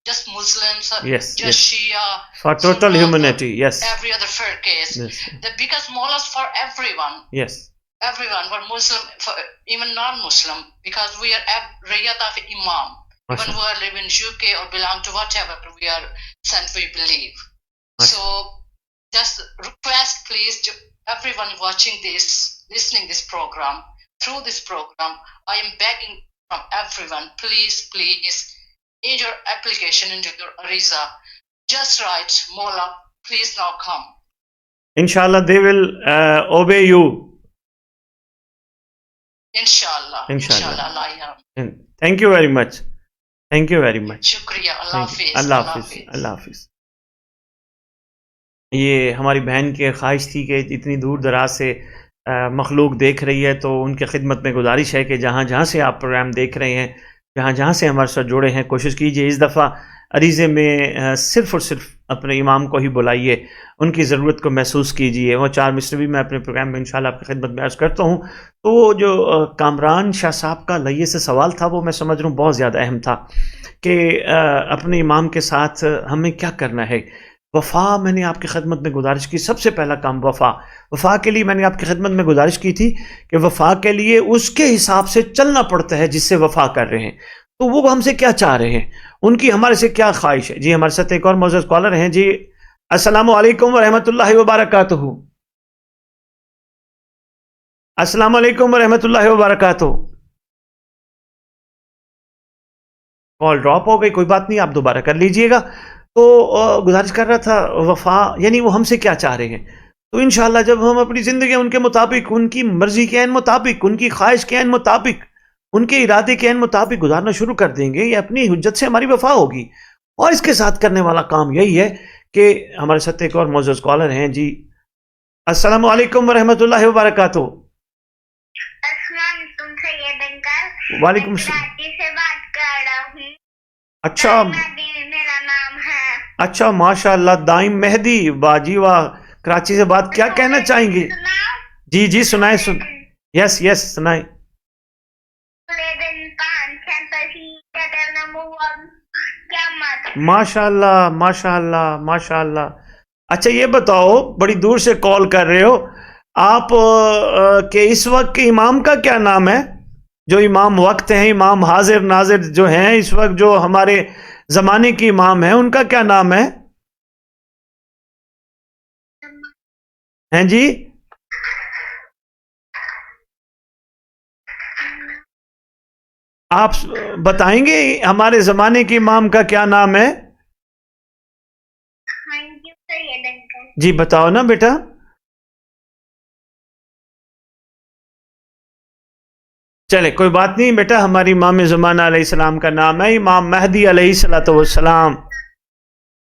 K: just Muslims,
B: Yes,
K: just
B: yes.
K: Shia,
B: For total
K: Sunni,
B: humanity. Yes.
K: every other firqas.
B: Yes.
K: Because Mawla's for everyone.
B: Yes.
K: Everyone, for Muslim, for even non-Muslim, because we are Riyat of Imam. Even who are live in UK or belong to whatever we are sent, we believe. So just request, please, to everyone watching this, listening this program, through this program, I am begging from everyone, please, in your application, into your Ariza, just write, Mawla, please now come.
B: Inshallah, they will obey you.
K: Inshallah.
B: Inshallah.
K: Allah ya.
B: And thank you very much. Thank you very much.
K: Shukriya. Allah
B: Thank you.
K: Hafiz.
B: اللہ حافظ. اللہ حافظ. یہ ہماری بہن کی خواہش تھی کہ اتنی دور دراز سے مخلوق دیکھ رہی ہے، تو ان کی خدمت میں گزارش ہے کہ جہاں جہاں سے آپ پروگرام دیکھ رہے ہیں، جہاں جہاں سے ہمارے ساتھ جڑے ہیں، کوشش کیجئے اس دفعہ عریضے میں صرف اور صرف اپنے امام کو ہی بلائیے، ان کی ضرورت کو محسوس کیجئے. وہ 4 مصرے بھی میں اپنے پروگرام میں انشاءاللہ آپ کی خدمت میں عرض کرتا ہوں. تو وہ جو کامران شاہ صاحب کا لئیے سے سوال تھا، وہ میں سمجھ رہا ہوں بہت زیادہ اہم تھا کہ اپنے امام کے ساتھ ہمیں کیا کرنا ہے. وفا، میں نے آپ کی خدمت میں گزارش کی، سب سے پہلا کام وفا کے لیے میں نے آپ کی خدمت میں گزارش کی تھی کہ وفا کے لیے اس کے حساب سے چلنا پڑتا ہے جس سے وفا کر رہے ہیں. تو وہ ہم سے کیا چاہ رہے ہیں، ان کی ہمارے سے کیا خواہش ہے. جی ہمارے ساتھ ایک اور معزز کالر ہیں. جی السلام علیکم ورحمۃ اللہ وبرکاتہ. السلام علیکم ورحمۃ اللہ وبرکاتہ. کال ڈراپ ہو گئی، کوئی بات نہیں، آپ دوبارہ کر لیجئے گا. تو گزارش کر رہا تھا وفا، یعنی وہ ہم سے کیا چاہ رہے ہیں. تو انشاءاللہ جب ہم اپنی زندگی ان کے مطابق، ان کی مرضی کے عین مطابق، ان کی خواہش کے عین مطابق، ان کے ارادے کے عین مطابق گزارنا شروع کر دیں گے، یہ اپنی حجت سے ہماری وفا ہوگی. اور اس کے ساتھ کرنے والا کام یہی ہے کہ ہمارے ساتھ ایک اور معزز کالر ہیں. جی السلام علیکم ورحمۃ اللہ وبرکاتہ.
H: السلام علیکم سید انکل.
B: وعلیکم السلام.
H: کراچی سے بات کر رہا ہوں.
B: اچھا
H: میرا نام ہے.
B: اچھا ماشاء اللہ، دائم مہدی، واہ جی واہ، کراچی سے بات، کیا کہنا چاہیں گے؟ جی جی سنائیں. یس یس سنائیں. ماشاء اللہ ماشاء اللہ ماشاء اللہ. اچھا یہ بتاؤ، بڑی دور سے کال کر رہے ہو آپ، کہ اس وقت کے امام کا کیا نام ہے؟ جو امام وقت ہیں، امام حاضر ناظر جو ہیں اس وقت، جو ہمارے زمانے کے امام ہیں، ان کا کیا نام ہے؟ ہیں جی آپ بتائیں گے ہمارے زمانے کے امام کا کیا نام ہے؟ جی بتاؤ نا بیٹا. چلے کوئی بات نہیں بیٹا، ہماری امام زمانہ علیہ السلام کا نام ہے امام مہدی علیہ السلام.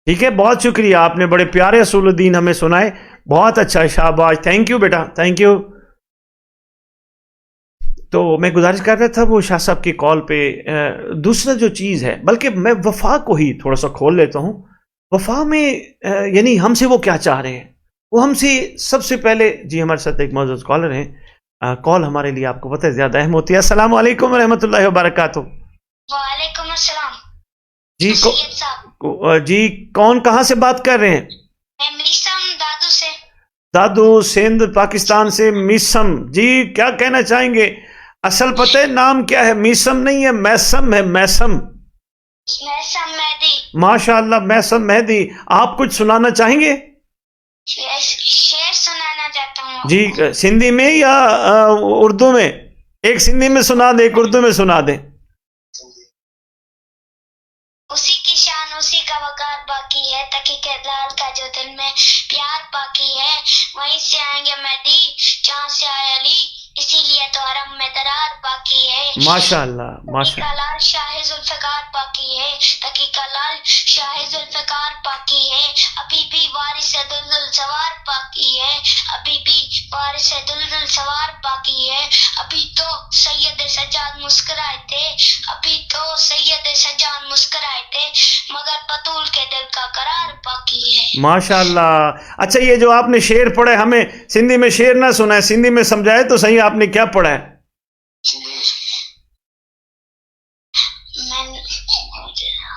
B: ٹھیک ہے، بہت شکریہ، آپ نے بڑے پیارے اصول الدین ہمیں سنائے، بہت اچھا، شاباش، thank you beta, thank you. تو میں گزارش کر رہا تھا وہ شاہ صاحب کی کال پہ دوسرا جو چیز ہے، بلکہ میں وفا کو ہی تھوڑا سا کھول لیتا ہوں. وفا میں یعنی ہم سے وہ کیا چاہ رہے ہیں، وہ ہم سے سب سے پہلے. جی ہمارے ساتھ ایک معزز کالر ہیں، کال ہمارے لیے آپ کو پتہ ہے زیادہ اہم ہوتی ہے. السلام علیکم ورحمۃ اللہ وبرکاتہ.
H: وعلیکم السلام.
B: جی
H: سید صاحب.
B: جی کون کہاں سے بات کر رہے ہیں؟
H: میں میسم دادو سے.
B: دادو سندھ پاکستان سے. میسم جی کیا کہنا چاہیں گے؟ اصل پتہ ہے نام کیا ہے؟ میسم نہیں ہے، میسم ہے، میسم.
H: میسم مہدی.
B: ماشاء اللہ، میسم مہدی. آپ کچھ سنانا چاہیں گے؟
H: شعر سنانا چاہتا ہوں.
B: جی سندھی میں یا اردو میں؟ ایک سندھی میں سنا دیں، ایک اردو میں سنا دیں.
H: اسی کی شان اسی کا وقار باقی ہے، تحقیق لال کا جو دل میں پیار باقی ہے. وہیں سے آئیں گے مہدی جہاں سے آئے علی، اسی لیے تو حرم میں درار باقی ہے.
B: ماشاء اللہ ماشاء اللہ.
H: لال شاہ ذوالفقار باقی ہے، تحقیق لال شاہ ذوالفقار باقی ہے. ابھی بھی وارث دلدل سوار باقی ہے، ابھی بھی وارث دلدل سوار باقی ہے. ابھی تو سید سجاد مسکرائے تھے، ابھی تو سید سجاد مسکرائے تھے، مگر بطول کے دل کا قرار باقی ہے.
B: ماشاء اللہ. اچھا یہ جو آپ نے شعر پڑھا ہے، ہمیں سندھی میں شعر نہ سنا ہے، سندھی میں سمجھائے تو صحیح، آپ نے کیا پڑھا ہے؟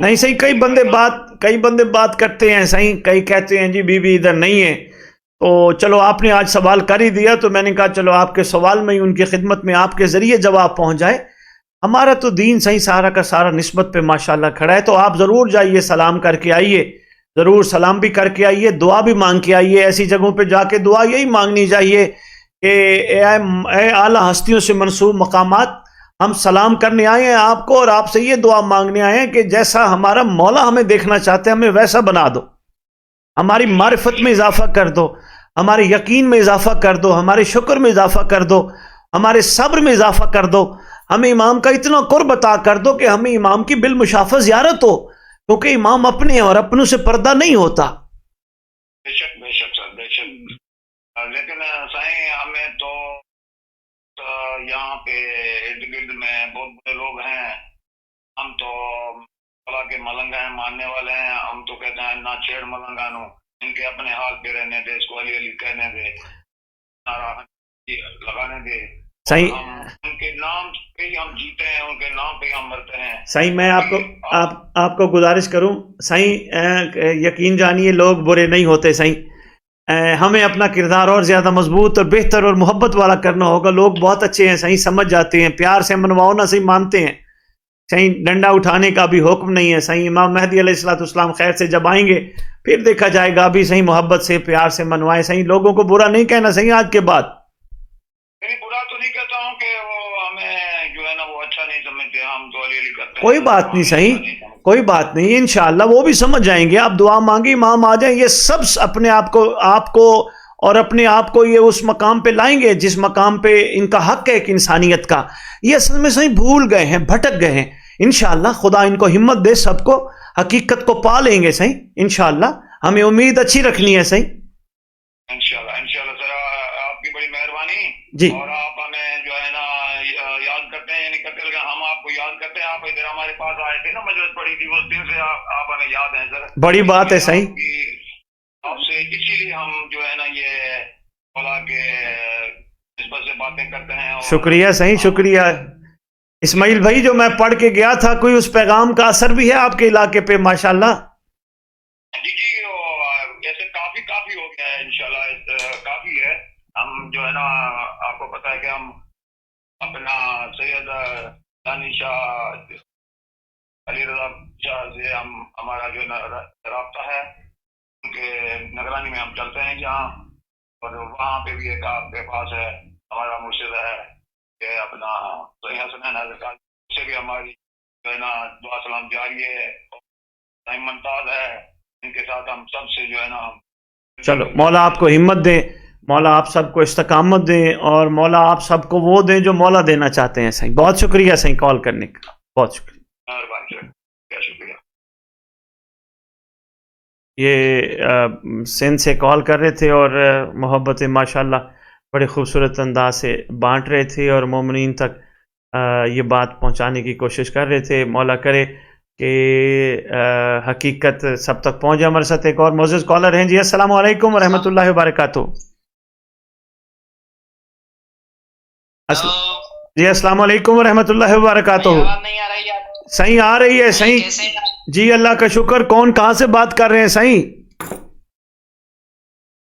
B: نہیں صحیح، کئی بندے بات کرتے ہیں صحیح، کئی کہتے ہیں جی بیوی ادھر نہیں ہے، تو چلو آپ نے آج سوال کر ہی دیا تو میں نے کہا چلو آپ کے سوال میں ہی ان کی خدمت میں آپ کے ذریعے جواب پہنچ جائے. ہمارا تو دین صحیح سارا کا سارا نسبت پہ ماشاءاللہ کھڑا ہے. تو آپ ضرور جائیے، سلام کر کے آئیے، ضرور سلام بھی کر کے آئیے، دعا بھی مانگ کے آئیے. ایسی جگہوں پہ جا کے دعا یہی مانگنی چاہیے کہ اے اعلیٰ ہستیوں سے منسوب مقامات، ہم سلام کرنے آئے ہیں آپ کو اور آپ سے یہ دعا مانگنے آئے ہیں کہ جیسا ہمارا مولا ہمیں دیکھنا چاہتے ہیں ہمیں ویسا بنا دو، ہماری معرفت میں اضافہ کر دو، ہمارے یقین میں اضافہ کر دو، ہمارے شکر میں اضافہ کر دو، ہمارے صبر میں اضافہ کر دو، ہمیں امام کا اتنا قرب عطا کر دو کہ ہمیں امام کی بالمشافہ زیارت ہو، کیونکہ امام اپنے ہیں اور اپنوں سے پردہ نہیں ہوتا.
I: بے شک سر، بے شک. لیکن سائیں ہمیں تو یہاں پہ ارد گرد میں بہت بڑے لوگ ہیں، ہم تو اللہ کے ملنگا ہیں، ماننے والے ہیں. ہم تو کہتے ہیں نہ چھیڑ ملنگا نو، ان کے اپنے حال پہ رہنے دے، اس کو علی علی کہنے دے، لگانے دے.
B: صحیح،
I: ان کے نام پہ ہی ہم جیتے ہیں، ان کے نام پہ ہی ہم مرتے ہیں.
B: صحیح. میں آپ کو گزارش کروں صحیح، یقین جانیے لوگ برے نہیں ہوتے صحیح. ہمیں اپنا کردار اور زیادہ مضبوط اور بہتر اور محبت والا کرنا ہوگا. لوگ بہت اچھے ہیں صحیح، سمجھ جاتے ہیں، پیار سے منواؤ نہ صحیح مانتے ہیں صحیح. ڈنڈا اٹھانے کا بھی حکم نہیں ہے صحیح. امام مہدی علیہ السلام خیر سے جب آئیں گے پھر دیکھا جائے گا. ابھی صحیح محبت سے پیار سے منوائیں صحیح. لوگوں کو برا نہیں کہنا صحیح آج کے بعد.
I: برا تو نہیں کہتا ہوں کہ وہ ہمیں جو ہے نا وہ اچھا نہیں سمجھتے، ہم تو علی علی کرتے ہیں.
B: کوئی بات نہیں صحیح، کوئی بات نہیں، انشاءاللہ وہ بھی سمجھ جائیں گے. آپ دعا مانگی، امام آ جائیں. یہ سب اپنے آپ کو اور اپنے آپ کو یہ اس مقام پہ لائیں گے جس مقام پہ ان کا حق ہے ایک انسانیت کا. یہ اصل میں صحیح بھول گئے ہیں، بھٹک گئے ہیں. انشاءاللہ خدا ان کو ہمت دے، سب کو حقیقت کو پا لیں گے صحیح. انشاءاللہ ہمیں امید اچھی رکھنی ہے صحیح.
I: انشاءاللہ سر، آپ کی بڑی مہربانی.
B: جی،
I: اور آپ ہمیں جو ہے نا یاد کرتے ہیں، یعنی کرتے لگے ہم آپ کو یاد کرتے ہیں. آپ ادھر ہمارے پاس آئے تھے نا، مجلس پڑی تھی، اس دن سے آپ ہمیں یاد ہیں سر.
B: بڑی بات ہے صحیح.
I: آپ سے اسی لیے ہم جو ہے نا یہ مولا کے نسبت سے باتیں کرتے ہیں.
B: شکریہ صحیح، شکریہ. اسماعیل بھائی جو میں پڑھ کے گیا تھا، کوئی اس پیغام کا اثر بھی ہے آپ کے علاقے پہ ماشاءاللہ؟
I: جی ایسے کافی ہو گیا ہے انشاءاللہ، کافی ہے. ہم جو ہے نا آپ کو پتا ہے کہ ہم اپنا سید دانی شاہ علی رضا شاہ سے ہمارا جو ہے نا رابطہ ہے، ان کے نگرانی میں ہم چلتے ہیں جہاں، اور وہاں پہ بھی ایک آپ کے پاس ہے ہمارا مرشد ہے کہ اپنا صحیح حسنین حضرت سے بھی ہماری جو ہے نا دعا سلام جاری ہے. ممتاز ہے، ان کے ساتھ ہم سب سے جو ہے نا.
B: چلو مولا آپ کو ہمت دے، مولا آپ سب کو استقامت دے، اور مولا آپ سب کو وہ دیں جو مولا دینا چاہتے ہیں صحیح. بہت شکریہ صحیح کال کرنے کا، بہت شکریہ.
I: مہربانی سر، شکریہ.
B: یہ سندھ سے کال کر رہے تھے اور محبت ماشاءاللہ بڑے خوبصورت انداز سے بانٹ رہے تھے اور مومنین تک یہ بات پہنچانے کی کوشش کر رہے تھے. مولا کرے کہ حقیقت سب تک پہنچے. ہمارے ساتھ ایک اور معزز کالر ہیں. جی السلام علیکم ورحمۃ اللہ وبرکاتہ. جی السلام علیکم ورحمۃ اللہ وبرکاتہ. صحیح آ رہی ہے صحیح. جی اللہ کا شکر. کون کہاں سے بات کر رہے ہیں صحیح؟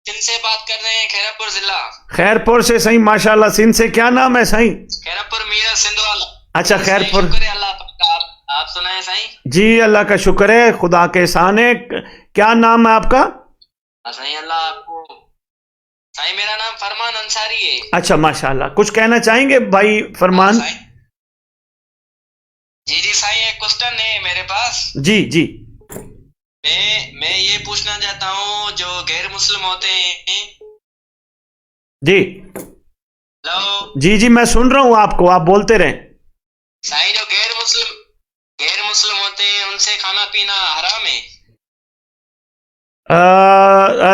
D: سندھ سے بات کر رہے ہیں، خیرپور ضلع.
B: خیرپور سے صحیح ماشاءاللہ. سندھ سے کیا نام ہے صحیح؟
D: خیرپور میرا سندھ والا.
B: اچھا خیرپور.
D: شکر ہے اللہ کا. آپ سنائیں صحیح.
B: جی اللہ کا شکر ہے، خدا کے احسان ہے. کیا نام ہے آپ کا؟
D: صحیح اللہ آپ کو. صحیح میرا نام فرمان انصاری ہے.
B: اچھا ماشاءاللہ. کچھ کہنا چاہیں گے بھائی فرمان؟
D: جی صحیح ایک کوسچن ہے میرے پاس.
B: جی
D: میں یہ پوچھنا چاہتا ہوں، جو غیر مسلم ہوتے ہیں.
B: جی
D: ہلو.
B: جی میں سن رہا ہوں آپ کو، آپ بولتے رہیں.
D: صحیح جو غیر مسلم ہوتے ہیں ان سے کھانا پینا حرام ہے؟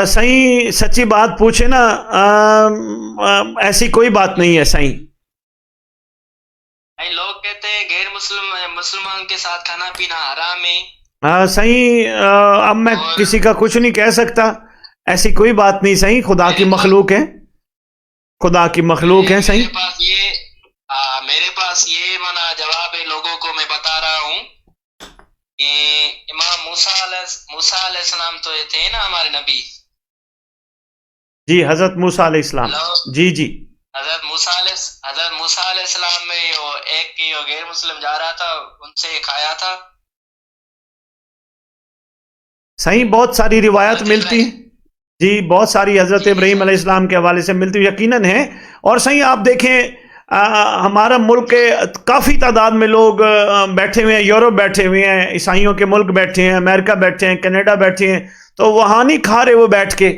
B: صحیح سچی بات پوچھے نا، ایسی کوئی بات نہیں ہے صحیح.
D: لوگ کہتے ہیں غیر مسلمان کے ساتھ کھانا پینا حرام ہے.
B: صحیح اب میں کسی کا کچھ نہیں کہہ سکتا، ایسی کوئی بات نہیں صحیح. خدا کی مخلوق ہے، خدا کی مخلوق ہے صحیح.
D: میرے پاس یہ مانا جواب ہے، لوگوں کو میں بتا رہا ہوں. کہ امام موسیٰ علیہ السلام تو یہ تھے نا ہمارے نبی.
B: جی حضرت موسیٰ علیہ السلام. جی جی
D: حضرت موسیٰ علیہ السلام میں ایک کی غیر مسلم جا رہا تھا, ان سے کھایا تھا.
B: صحیح, بہت ساری روایت ملتی ہیں جی, بہت ساری حضرت ابراہیم علیہ السلام کے حوالے سے ملتی یقیناً ہے. اور صحیح آپ دیکھیں ہمارا ملک کے کافی تعداد میں لوگ بیٹھے ہوئے ہیں, یورپ بیٹھے ہوئے ہیں, عیسائیوں کے ملک بیٹھے ہیں, امریکہ بیٹھے ہیں, کینیڈا بیٹھے ہیں, تو وہاں نہیں کھا رہے وہ بیٹھ کے.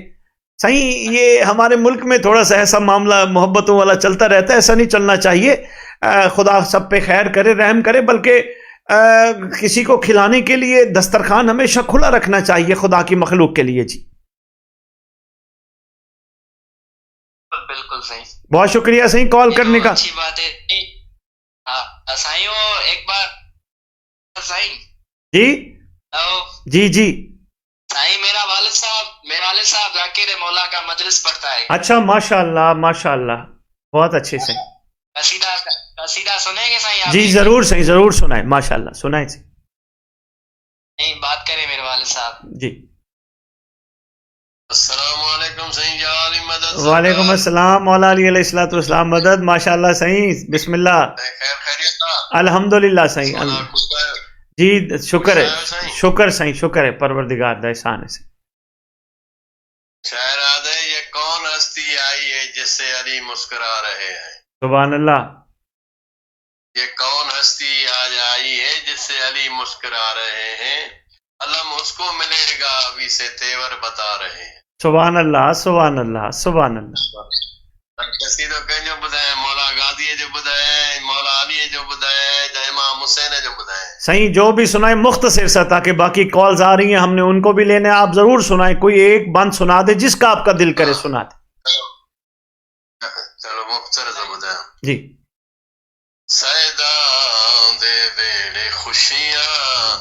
B: صحیح یہ ہمارے ملک میں تھوڑا سا ایسا معاملہ محبتوں والا چلتا رہتا ہے, ایسا نہیں چلنا چاہیے. خدا سب پہ خیر کرے, رحم کرے, بلکہ کسی کو کھلانے کے لیے دسترخوان ہمیشہ کھلا رکھنا چاہیے خدا کی مخلوق کے لیے. جی
D: بالکل صحیح,
B: بہت شکریہ صحیح کال کرنے کا.
D: اچھی بات ہے. ہاں صحیح, ایک بار صحیح.
B: جی جی جی
D: صحیح, میرا والد صاحب ذاکر مولا کا مجلس پڑھتا ہے.
B: اچھا ماشاء اللہ ماشاء اللہ, بہت اچھے سے.
D: قصیدہ سنیں گے صحیح آپ؟
B: جی ضرور صحیح, ضرور سنائیں, ماشاء اللہ سنائیں صحیح.
D: نہیں بات کریں میرے والد صاحب.
B: جی
L: السلام علیکم صحیح جعلی مدد.
B: وعلیکم السلام مولا علی علیہ الصلوۃ والسلام مدد. ماشاء اللہ صحیح, بسم اللہ. الحمدللہ صحیح. جی شکر ہے, شکر صحیح, شکر ہے پروردگار دا احسان ہے.
L: شاعر آدھے یہ کون ہستی آئی ہے جس سے علی مسکرا رہے ہیں.
B: سبحان اللہ.
L: یہ کون ہستی آج آئی ہے جس سے علی مسکرا رہے ہیں, علم اس کو ملے گا ابھی سے تیور بتا رہے ہیں.
B: سبحان اللہ سبحان اللہ سبحان اللہ.
L: قصیدو کنجو بدائے, مولا غازی جو بدائے, مولا علی جو بدائے, امام حسین جو بدائے.
B: صحیح, جو بھی سنائے مختصر سا, تاکہ باقی کالز آ رہی ہیں, ہم نے ان کو بھی لینے, آپ ضرور سنائیں, کوئی ایک بند سنا دے جس کا آپ کا دل کرے سنا دے.
L: چلو مختصر سے بدائے.
B: جی
L: سیداں دے ویڑے خوشیاں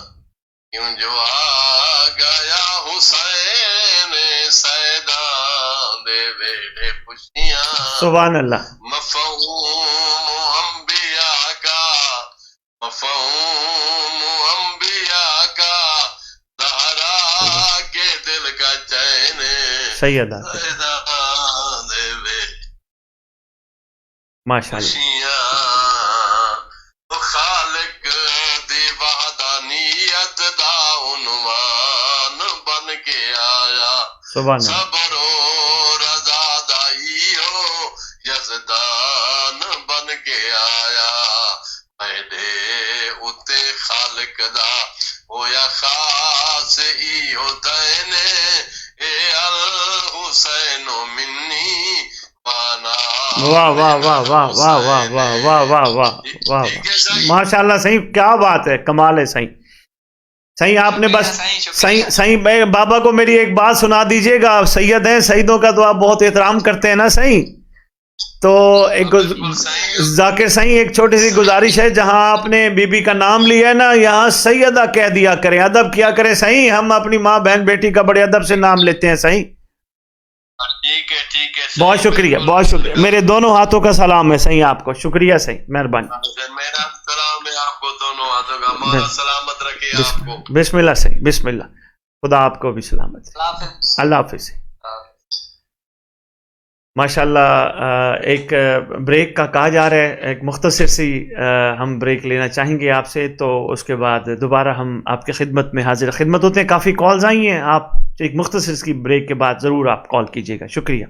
L: کیوں جو آ گیا حسین, سیداں دے ویڑے خوشیاں.
B: سبحان اللہ.
L: مفہوم انبیاء کا, مفہوم انبیاء کا, زہرا کے دل کا چین.
B: سیدہ
L: سیداں دے ویڑے
B: ماشاء اللہ.
L: خالق دی وحدانیت دا عنوان بن کے آیا.
B: سبحان اللہ.
L: صبر و رضا دائی ہو یزدان بن کے آیا. میرے اتے خالق دا ہویا خاص ای ہوتا ہے, اے الحسین منی بانا.
B: واہ واہ واہ واہ واہ واہ واہ واہ واہ واہ واہ, ماشاء اللہ صحیح, کیا بات ہے, کمال ہے صحیح. صحیح آپ نے بس صحیح صحیح بابا کو میری ایک بات سنا دیجئے گا. سید ہیں, سیدوں کا تو آپ بہت احترام کرتے ہیں نا صحیح, تو ایک ذاکر صحیح ایک چھوٹی سی گزارش ہے, جہاں آپ نے بی بی کا نام لیا ہے نا, یہاں سیدہ کہہ دیا کریں, ادب کیا کریں صحیح. ہم اپنی ماں بہن بیٹی کا بڑے ادب سے نام لیتے ہیں صحیح.
L: ٹھیک ہے ٹھیک ہے,
B: بہت شکریہ بہت شکریہ, میرے دونوں ہاتھوں کا سلام ہے صحیح آپ کو, شکریہ صحیح, مہربانی.
L: میرا سلام ہے آپ کو دونوں ہاتھوں کا, مولا سلامت رکھے آپ کو.
B: بسم اللہ صحیح, بسم اللہ, خدا آپ کو بھی سلامت. اللہ حافظ. ماشاء اللہ ایک بریک کا کہا جا رہا ہے, ایک مختصر سی ہم بریک لینا چاہیں گے آپ سے, تو اس کے بعد دوبارہ ہم آپ کی خدمت میں حاضر خدمت ہوتے ہیں. کافی کالز آئی ہیں, آپ ایک مختصر سی بریک کے بعد ضرور آپ کال کیجیے گا. شکریہ.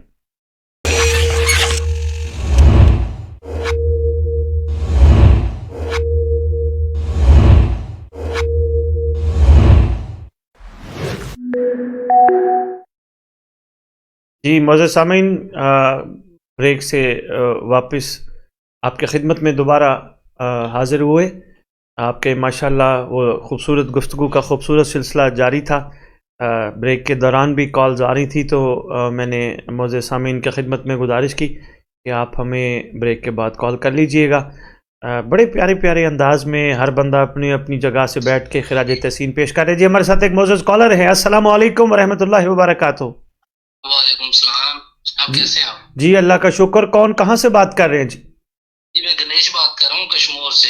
B: جی معزز سامعین, بریک سے واپس آپ کے خدمت میں دوبارہ حاضر ہوئے. آپ کے ماشاءاللہ وہ خوبصورت گفتگو کا خوبصورت سلسلہ جاری تھا. بریک کے دوران بھی کالز آ رہی تھی, تو میں نے معزز سامعین کی خدمت میں گزارش کی کہ آپ ہمیں بریک کے بعد کال کر لیجئے گا. بڑے پیارے پیارے انداز میں ہر بندہ اپنی اپنی جگہ سے بیٹھ کے خراج تحسین پیش کر رہے. جی ہمارے ساتھ ایک معزز کالر ہے. السلام علیکم ورحمۃ اللہ وبرکاتہ.
M: وعلیکم السلام, آپ کیسے ہیں؟
B: جی اللہ کا شکر. کون کہاں سے بات کر رہے ہیں؟ جی
M: میں گنیش بات کر رہا ہوں کشمور سے.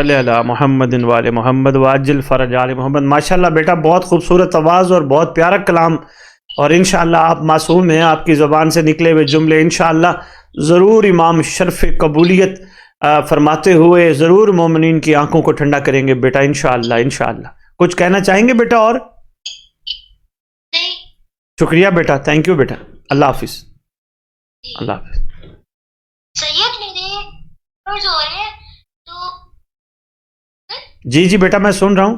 B: صلی علی محمد وآل محمد واجل فرج آل محمد. ماشاءاللہ بیٹا بہت خوبصورت آواز اور بہت پیارا کلام, اور انشاءاللہ آپ معصوم ہیں, آپ کی زبان سے نکلے ہوئے جملے انشاءاللہ ضرور امام شرف قبولیت فرماتے ہوئے ضرور مومنین کی آنکھوں کو ٹھنڈا کریں گے بیٹا انشاءاللہ. انشاءاللہ کچھ کہنا چاہیں گے بیٹا اور؟ شکریہ بیٹا, تھینک یو بیٹا, اللہ حافظ. اللہ حافظ.
H: سید میرے فرض ہو رہے ہیں تو
B: جی جی بیٹا میں سن رہا ہوں.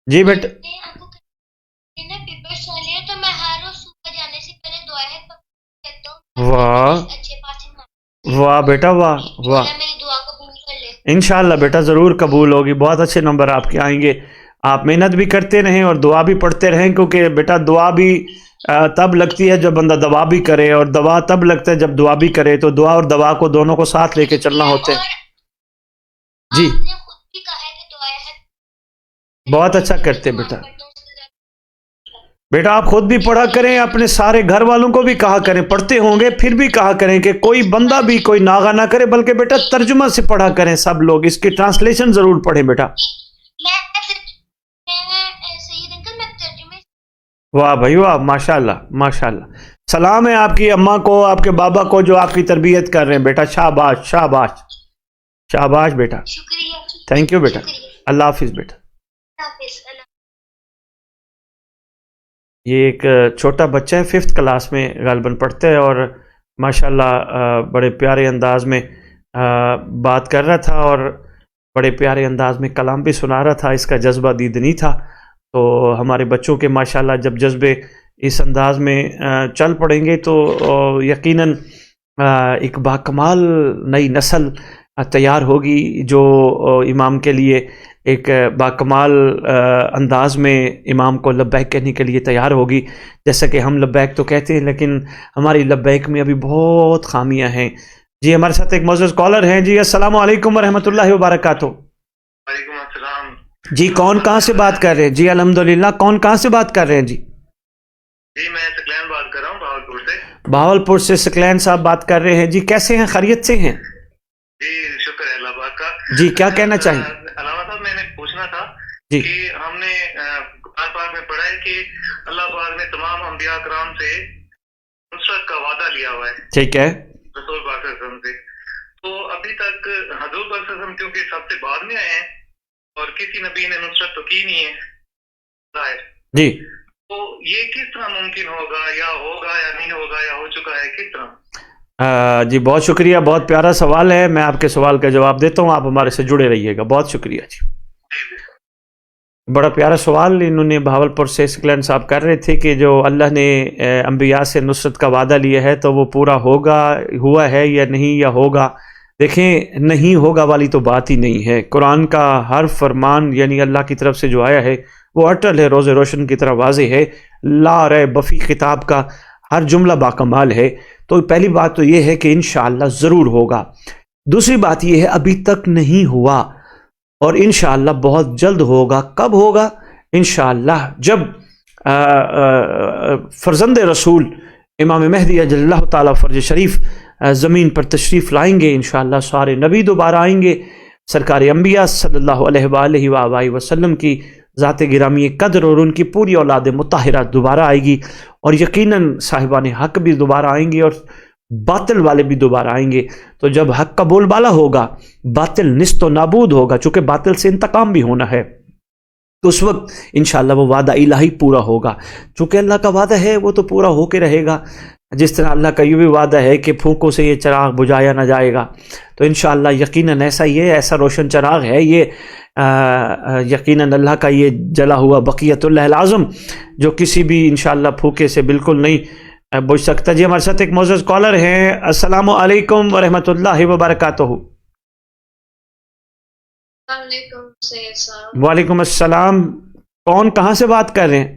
B: جی بیٹا
H: پیپرس والے ہیں تو میں ہر روز صبح جانے سے پہلے دعائیں کرتا ہوں.
B: واہ
H: اچھے پاس
B: واہ بیٹا واہ واہ,
H: میری دعا قبول کر لے.
B: انشاءاللہ بیٹا ضرور قبول ہوگی, بہت اچھے نمبر آپ کے آئیں گے. آپ محنت بھی کرتے رہیں اور دعا بھی پڑھتے رہیں, کیونکہ بیٹا دعا بھی تب لگتی ہے جب بندہ دوا بھی کرے, اور دوا تب لگتا ہے جب دعا بھی کرے. تو دعا اور دوا کو دونوں کو ساتھ لے کے چلنا ہوتا ہے. جی
H: آپ نے خود بھی کہا ہے کہ دعائیں
B: بہت اچھا کرتے بیٹا. بیٹا آپ خود بھی پڑھا کریں, اپنے سارے گھر والوں کو بھی کہا کریں, پڑھتے ہوں گے پھر بھی کہا کریں کہ کوئی بندہ بھی کوئی ناغہ نہ کرے, بلکہ بیٹا ترجمہ سے پڑھا کریں سب لوگ, اس کی ٹرانسلیشن ضرور پڑھیں بیٹا. واہ بھائی واہ, ماشاءاللہ ماشاءاللہ. سلام ہے آپ کی اماں کو, آپ کے بابا کو جو آپ کی تربیت کر رہے ہیں بیٹا. شاباش شاباش شاباش بیٹا, تھینک یو بیٹا, اللہ حافظ بیٹا. یہ ایک چھوٹا بچہ ہے, 5th کلاس میں غالباً پڑھتا ہے, اور ماشاءاللہ بڑے پیارے انداز میں بات کر رہا تھا, اور بڑے پیارے انداز میں کلام بھی سنا رہا تھا. اس کا جذبہ دیدنی تھا. تو ہمارے بچوں کے ماشاءاللہ جب جذبے اس انداز میں چل پڑیں گے تو یقیناً ایک باکمال نئی نسل تیار ہوگی, جو امام کے لیے ایک باکمال انداز میں امام کو لبیک کہنے کے لیے تیار ہوگی. جیسا کہ ہم لبیک تو کہتے ہیں, لیکن ہماری لبیک میں ابھی بہت خامیاں ہیں. جی ہمارے ساتھ ایک معزز کالر ہیں. جی السلام علیکم ورحمۃ اللہ وبرکاتہ.
N: وعلیکم السلام.
B: جی کون کہاں سے بات کر رہے ہیں؟ جی الحمدللہ, کون کہاں سے بات کر رہے ہیں؟ جی
N: جی میں سکلین بات کر رہا ہوں, بہاولپور سے.
B: بہاولپور سے سکلین صاحب بات کر رہے ہیں. جی کیسے ہیں, خیریت سے ہیں؟
N: جی شکر ہے اللہ پاک کا.
B: جی کیا کہنا چاہیں؟
N: علامہ صاحب میں نے پوچھنا تھا
B: جی
N: کہ ہم نے قرآن پاک میں پڑھا ہے کہ اللہ پاک نے تمام انبیاء کرام سے نصرت کا وعدہ لیا ہوا ہے.
B: ٹھیک ہے.
N: رسول پاک صلی اللہ علیہ وسلم سے. تو ابھی تک حضور پاک صلی اللہ علیہ وسلم کیونکہ سب سے بعد میں آئے ہیں اور کسی نبی نے نصرت تو کی نہیں ہے
B: جی,
N: تو یہ کس طرح ممکن ہوگا, یا ہوگا یا نہیں ہوگا, یا ہو چکا ہے, کس طرح؟
B: جی بہت شکریہ, بہت پیارا سوال ہے. میں آپ کے سوال کا جواب دیتا ہوں, آپ ہمارے سے جڑے رہیے گا. بہت شکریہ جی, بڑا پیارا سوال انہوں نے بہاولپور سے سکلین صاحب کر رہے تھے کہ جو اللہ نے انبیاء سے نصرت کا وعدہ لیا ہے تو وہ پورا ہوگا, ہوا ہے یا نہیں, یا ہوگا. دیکھیں نہیں ہوگا والی تو بات ہی نہیں ہے. قرآن کا ہر فرمان یعنی اللہ کی طرف سے جو آیا ہے وہ اٹل ہے, روز روشن کی طرح واضح ہے, لا ریب بفی خطاب کا ہر جملہ باکمال ہے. تو پہلی بات تو یہ ہے کہ انشاءاللہ ضرور ہوگا. دوسری بات یہ ہے ابھی تک نہیں ہوا اور انشاءاللہ بہت جلد ہوگا. کب ہوگا؟ انشاءاللہ جب فرزند رسول امام مہدی اجل اللہ تعالیٰ فرج شریف زمین پر تشریف لائیں گے. انشاءاللہ سارے نبی دوبارہ آئیں گے, سرکار انبیاء صلی اللہ علیہ وآلہ وآلہ وسلم کی ذات گرامی قدر اور ان کی پوری اولاد مطہرہ دوبارہ آئے گی, اور یقیناً صاحبان حق بھی دوبارہ آئیں گے اور باطل والے بھی دوبارہ آئیں گے. تو جب حق کا بول بالا ہوگا, باطل نست و نابود ہوگا, چونکہ باطل سے انتقام بھی ہونا ہے, تو اس وقت انشاءاللہ وہ وعدہ الہی پورا ہوگا. چونکہ اللہ کا وعدہ ہے وہ تو پورا ہو کے رہے گا, جس طرح اللہ کا یہ بھی وعدہ ہے کہ پھونکوں سے یہ چراغ بجھایا نہ جائے گا. تو انشاءاللہ یقیناً ایسا یہ ایسا روشن چراغ ہے یہ, یقیناً اللہ کا یہ جلا ہوا بقیت اللہ العظم جو کسی بھی انشاءاللہ پھونکے سے بالکل نہیں بجھ سکتا. جی ہمارے ساتھ ایک معزز کالر ہیں. السلام علیکم ورحمۃ اللہ وبرکاتہ. وعلیکم السلام. کون کہاں سے بات کر رہے ہیں؟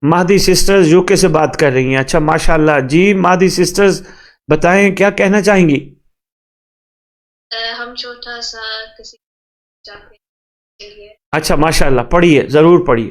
B: مہدی سسٹرز یو کے سے بات کر رہی ہیں. اچھا ماشاءاللہ. جی مہدی سسٹرز بتائیں کیا کہنا چاہیں گی؟
O: ہم چھوٹا سا کسی کے لیے.
B: اچھا ماشاءاللہ, پڑھیے ضرور پڑھیے.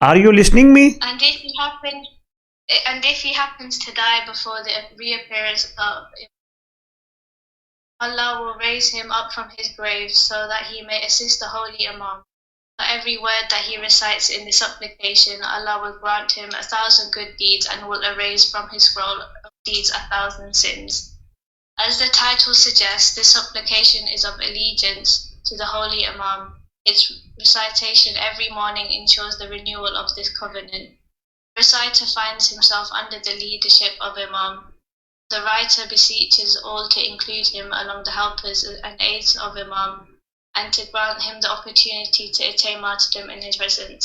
B: Are you listening me?
O: And if he happens to die before the reappearance of Allah will raise him up from his grave so that he may assist the holy Imam. For every word that he recites in the supplication, Allah will grant him 1,000 good deeds and will erase from his scroll of deeds 1,000 sins. As the title suggests, this supplication is of allegiance to the holy Imam. Its recitation every morning ensures the renewal of this covenant. The reciter finds himself under the leadership of Imam. The writer beseeches all to include him among the helpers and aides of Imam, and to grant him the opportunity to attain martyrdom in his presence.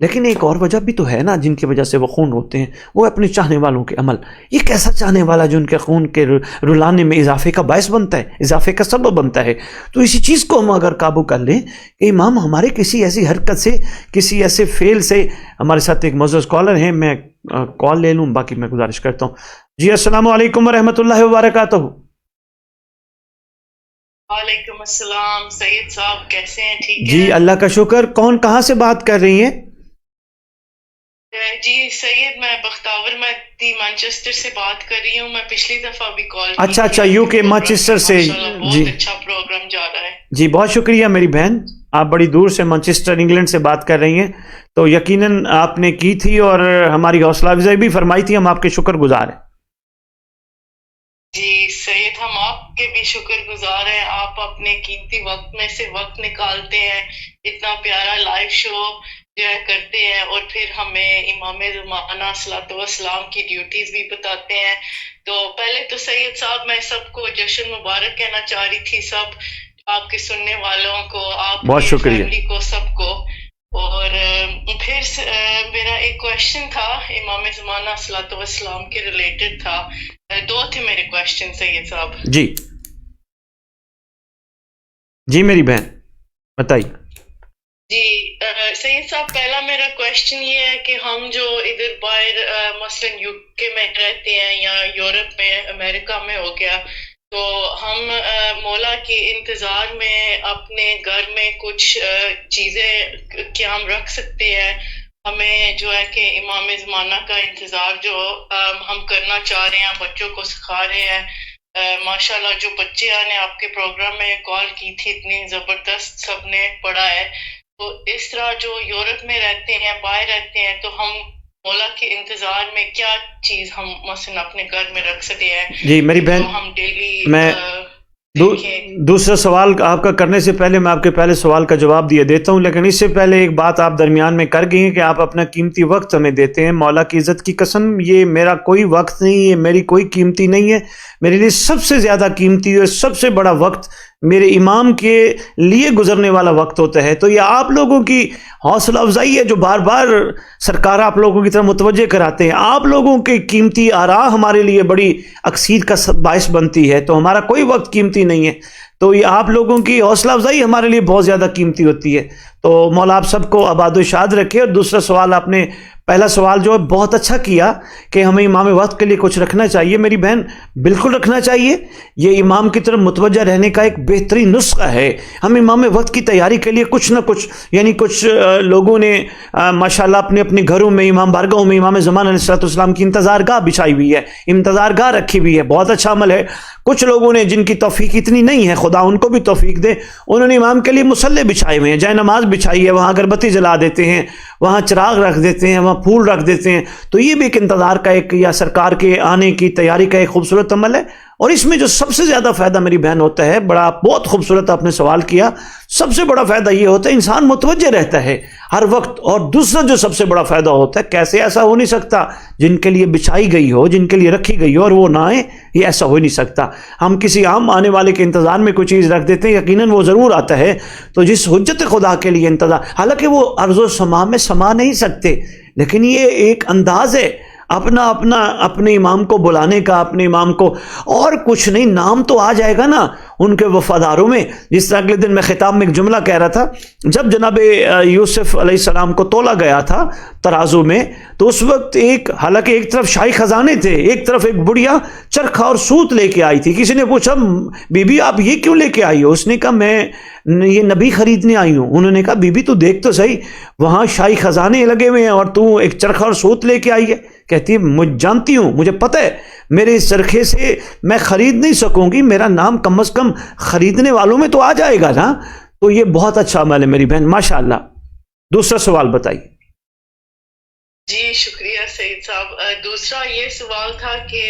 B: لیکن ایک اور وجہ بھی تو ہے نا جن کی وجہ سے وہ خون ہوتے ہیں، وہ اپنے چاہنے والوں کے عمل. یہ کیسا چاہنے والا جو ان کے خون کے رلانے میں اضافے کا باعث بنتا ہے، اضافے کا سبب بنتا ہے. تو اسی چیز کو ہم اگر قابو کر لیں کہ امام ہمارے کسی ایسی حرکت سے، کسی ایسے فعل سے. ہمارے ساتھ ایک معزز کالر ہیں، میں کال لے لوں، باقی میں گزارش کرتا ہوں. جی السلام علیکم ورحمۃ اللہ وبرکاتہ.
P: وعلیکم السلام سید صاحب، کیسے ہیں؟ ٹھیک
B: جی
P: ہے
B: اللہ کا شکر. کون کہاں سے بات کر رہی ہیں؟
P: جی سید، میں بختاور مہدی مانچسٹر سے بات کر رہی ہوں. میں پچھلی دفعہ بھی کال کی
B: اچھا
P: تھی
B: اچھا،
P: آپ
B: یو
P: کے
B: کے
P: پروگرام
B: مانچسٹر
P: میں.
B: سے.
P: ماشاءاللہ
B: جی
P: بہت اچھا پروگرام جا رہا ہے.
B: جی بہت شکریہ میری بہن، آپ بڑی دور سے مانچسٹر انگلینڈ سے بات کر رہی ہیں، تو یقیناً آپ نے کی تھی اور ہماری حوصلہ افزائی بھی فرمائی تھی. ہم آپ کے شکر گزار ہیں.
P: جی سید، ہم آپ کے بھی شکر گزار ہیں. آپ اپنے قیمتی وقت میں سے وقت نکالتے ہیں، اتنا پیارا لائیو شو جو ہے کرتے ہیں، اور پھر ہمیں امام زمانہ صلاۃ والسلام کی ڈیوٹیز بھی بتاتے ہیں. تو پہلے تو سید صاحب میں سب کو جشن مبارک کہنا چاہ رہی تھی، سب آپ کے سننے والوں کو، آپ
B: بہت
P: کی
B: شکریہ.
P: فیملی کو، سب کو. اور پھر میرا ایک کویشچن تھا امام زمانہ صلاۃ والسلام کے ریلیٹڈ تھا. دو تھے میرے کویشچن سید صاحب.
B: جی جی میری بہن بتائیے.
P: جی سید صاحب، پہلا میرا کویشچن یہ ہے کہ ہم جو ادھر باہر مثلاً یو کے میں رہتے ہیں یا یورپ میں، امریکہ میں ہو گیا، تو ہم مولا کے انتظار میں اپنے گھر میں کچھ چیزیں کیا ہم رکھ سکتے ہیں؟ ہمیں جو ہے کہ امام زمانہ کا انتظار جو ہم کرنا چاہ رہے ہیں، بچوں کو سکھا رہے ہیں. ماشاءاللہ جو بچے نے آپ کے پروگرام میں کال کی تھی، اتنی زبردست سب نے پڑھا ہے. تو اس طرح جو یورپ میں رہتے ہیں، باہر رہتے ہیں، تو ہم مولا کے انتظار میں کیا چیز ہم مثلا اپنے گھر میں رکھ سکتے ہیں
B: جی میری بہن،
P: جو ہم ڈیلی
B: میں دوسرا سوال آپ کا کرنے سے پہلے میں آپ کے پہلے سوال کا جواب دیتا ہوں، لیکن اس سے پہلے ایک بات آپ درمیان میں کر گئی ہیں کہ آپ اپنا قیمتی وقت ہمیں دیتے ہیں. مولا کی عزت کی قسم، یہ میرا کوئی وقت نہیں ہے، میری کوئی قیمتی نہیں ہے. میرے لیے سب سے زیادہ قیمتی اور سب سے بڑا وقت میرے امام کے لیے گزرنے والا وقت ہوتا ہے. تو یہ آپ لوگوں کی حوصلہ افزائی ہے جو بار بار سرکار آپ لوگوں کی طرف متوجہ کراتے ہیں. آپ لوگوں کی قیمتی آراء ہمارے لیے بڑی اکسیر کا باعث بنتی ہے. تو ہمارا کوئی وقت قیمتی نہیں ہے، تو یہ آپ لوگوں کی حوصلہ افزائی ہمارے لیے بہت زیادہ قیمتی ہوتی ہے. تو مولا آپ سب کو آباد و شاد رکھے. اور دوسرا سوال، آپ نے پہلا سوال جو ہے بہت اچھا کیا کہ ہمیں امام وقت کے لیے کچھ رکھنا چاہیے. میری بہن بالکل رکھنا چاہیے. یہ امام کی طرف متوجہ رہنے کا ایک بہترین نسخہ ہے. ہم امام وقت کی تیاری کے لیے کچھ نہ کچھ، یعنی کچھ لوگوں نے ماشاءاللہ اپنے اپنے گھروں میں، امام بارگاہوں میں امام زمان علیہ السلام کی انتظار گاہ بچھائی ہوئی ہے، انتظار گاہ رکھی ہوئی ہے. بہت اچھا عمل ہے. کچھ لوگوں نے جن کی توفیق اتنی نہیں ہے، خدا ان کو بھی توفیق دے، انہوں نے امام کے لیے مصلے بچھائے ہوئے ہیں، جائے نماز بچھائی ہے، وہاں اگربتی جلا دیتے ہیں، وہاں چراغ رکھ دیتے ہیں، وہاں پھول رکھ دیتے ہیں. تو یہ بھی ایک انتظار کا ایک، یا سرکار کے آنے کی تیاری کا ایک خوبصورت عمل ہے. اور اس میں جو سب سے زیادہ فائدہ میری بہن ہوتا ہے، بہت خوبصورت آپ نے سوال کیا، سب سے بڑا فائدہ یہ ہوتا ہے انسان متوجہ رہتا ہے ہر وقت. اور دوسرا جو سب سے بڑا فائدہ ہوتا ہے، کیسے ایسا ہو نہیں سکتا جن کے لیے بچھائی گئی ہو، جن کے لیے رکھی گئی ہو اور وہ نہ آئے، یہ ایسا ہو نہیں سکتا. ہم کسی عام آنے والے کے انتظار میں کوئی چیز رکھ دیتے ہیں، یقیناً وہ ضرور آتا ہے. تو جس حجت خدا کے لیے انتظار، حالانکہ وہ ارض و سما میں سما نہیں سکتے، لیکن یہ ایک انداز ہے اپنے امام کو بلانے کا، اپنے امام کو، اور کچھ نہیں، نام تو آ جائے گا نا ان کے وفاداروں میں. جس طرح اگلے دن میں خطاب میں ایک جملہ کہہ رہا تھا، جب جناب یوسف علیہ السلام کو تولا گیا تھا ترازو میں، تو اس وقت حالانکہ ایک طرف شاہی خزانے تھے، ایک طرف ایک بڑھیا چرخا اور سوت لے کے آئی تھی. کسی نے پوچھا بی بی آپ یہ کیوں لے کے آئی ہو؟ اس نے کہا میں یہ نبی خریدنے آئی ہوں. انہوں نے کہا بی بی تو دیکھ تو صحیح، وہاں شاہی خزانے لگے ہوئے ہیں اور تو ایک چرخا اور سوت لے کے آئی ہے. کہتی ہے مجھ جانتی ہوں، مجھے پتہ ہے میرے اس چرخے سے میں خرید نہیں سکوں گی، میرا نام کم از کم خریدنے والوں میں تو آ جائے گا نا. تو یہ بہت اچھا عمل ہے میری بہن، ماشاءاللہ. دوسرا سوال بتائیے.
P: جی شکریہ سعید صاحب. دوسرا یہ سوال تھا کہ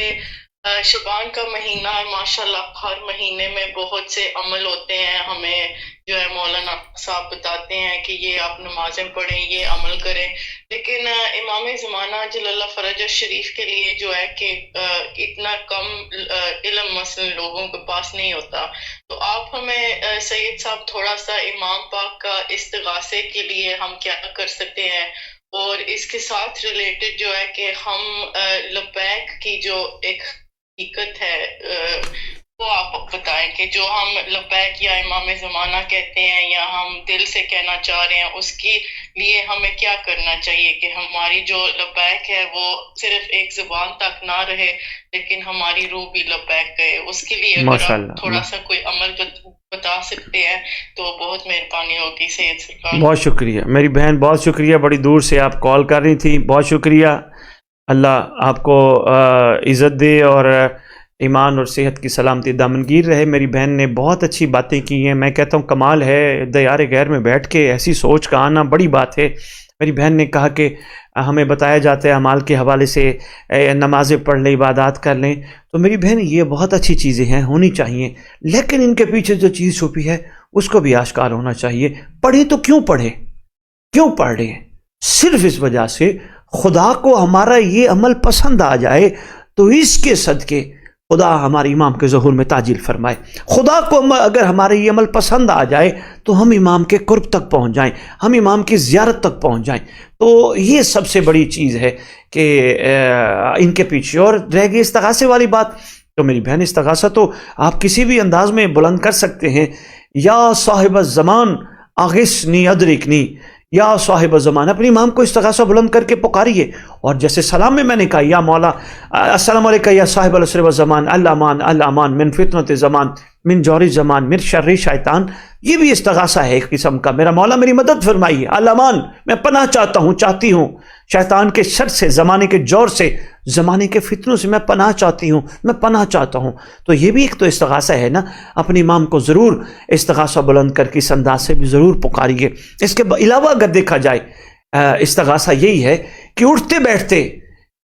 P: شبان کا مہینہ ہے، ماشاءاللہ ہر مہینے میں بہت سے عمل ہوتے ہیں، ہمیں جو ہے مولانا صاحب بتاتے ہیں کہ یہ آپ نمازیں پڑھیں، یہ عمل کریں. لیکن امام زمانہ جل اللہ فرج شریف کے لیے جو ہے کہ اتنا کم علم مثلا لوگوں کے پاس نہیں ہوتا. تو آپ ہمیں سید صاحب تھوڑا سا امام پاک کا استغاثے کے لیے ہم کیا کر سکتے ہیں، اور اس کے ساتھ ریلیٹڈ جو ہے کہ ہم لبیک کی جو ایک حقیقت ہے وہ آپ بتائیں کہ جو ہم لبیک یا امام زمانہ کہتے ہیں یا ہم دل سے کہنا چاہ رہے ہیں، اس کے لیے ہمیں کیا کرنا چاہیے کہ ہماری جو لبیک ہے وہ صرف ایک زبان تک نہ رہے لیکن ہماری روح بھی لبیک کہے. اس کے لیے اگر آپ تھوڑا سا کوئی عمل بتا سکتے ہیں تو بہت مہربانی ہوگی. سید سرکار
B: بہت شکریہ میری بہن، بہت شکریہ، بڑی دور سے آپ کال کر رہی تھی، بہت شکریہ. اللہ آپ کو عزت دے اور ایمان اور صحت کی سلامتی دامنگیر رہے. میری بہن نے بہت اچھی باتیں کی ہیں. میں کہتا ہوں کمال ہے، دیار غیر میں بیٹھ کے ایسی سوچ کا آنا بڑی بات ہے. میری بہن نے کہا کہ ہمیں بتایا جاتا ہے اعمال کے حوالے سے نمازیں پڑھ لیں، عبادات کر لیں. تو میری بہن یہ بہت اچھی چیزیں ہیں، ہونی چاہیے، لیکن ان کے پیچھے جو چیز چھپی ہے اس کو بھی آشکار ہونا چاہیے. پڑھیں تو کیوں پڑھیں؟ کیوں پڑھ رہے ہیں؟ صرف اس وجہ سے خدا کو ہمارا یہ عمل پسند آ جائے تو اس کے صدقے خدا ہمارے امام کے ظہور میں تاجیل فرمائے. خدا کو اگر ہمارے یہ عمل پسند آ جائے تو ہم امام کے قرب تک پہنچ جائیں، ہم امام کی زیارت تک پہنچ جائیں. تو یہ سب سے بڑی چیز ہے کہ ان کے پیچھے. اور رہ گئی استغاثے والی بات، تو میری بہن استغاثہ تو آپ کسی بھی انداز میں بلند کر سکتے ہیں. یا صاحب الزمان اغثنی ادرکنی، یا صاحب الزمان، اپنے امام کو استغاثہ بلند کر کے پکاریے. اور جیسے سلام میں نے کہا یا مولا السلام علیکم یا صاحب العصر والزمان الامان الامان من فتنۃ زمان من جور زمان من شر شیطان، یہ بھی استغاثہ ہے ایک قسم کا. میرا مولا میری مدد فرمائیے، الامان میں پناہ چاہتا ہوں، چاہتی ہوں شیطان کے شر سے، زمانے کے جور سے، زمانے کے فتنوں سے میں پناہ چاہتی ہوں، میں پناہ چاہتا ہوں. تو یہ بھی ایک تو استغاثہ ہے نا. اپنے امام کو ضرور استغاثہ بلند کر کے اس انداز سے بھی ضرور پکاریے. اس کے علاوہ اگر دیکھا جائے استغاثہ یہی ہے کہ اٹھتے بیٹھتے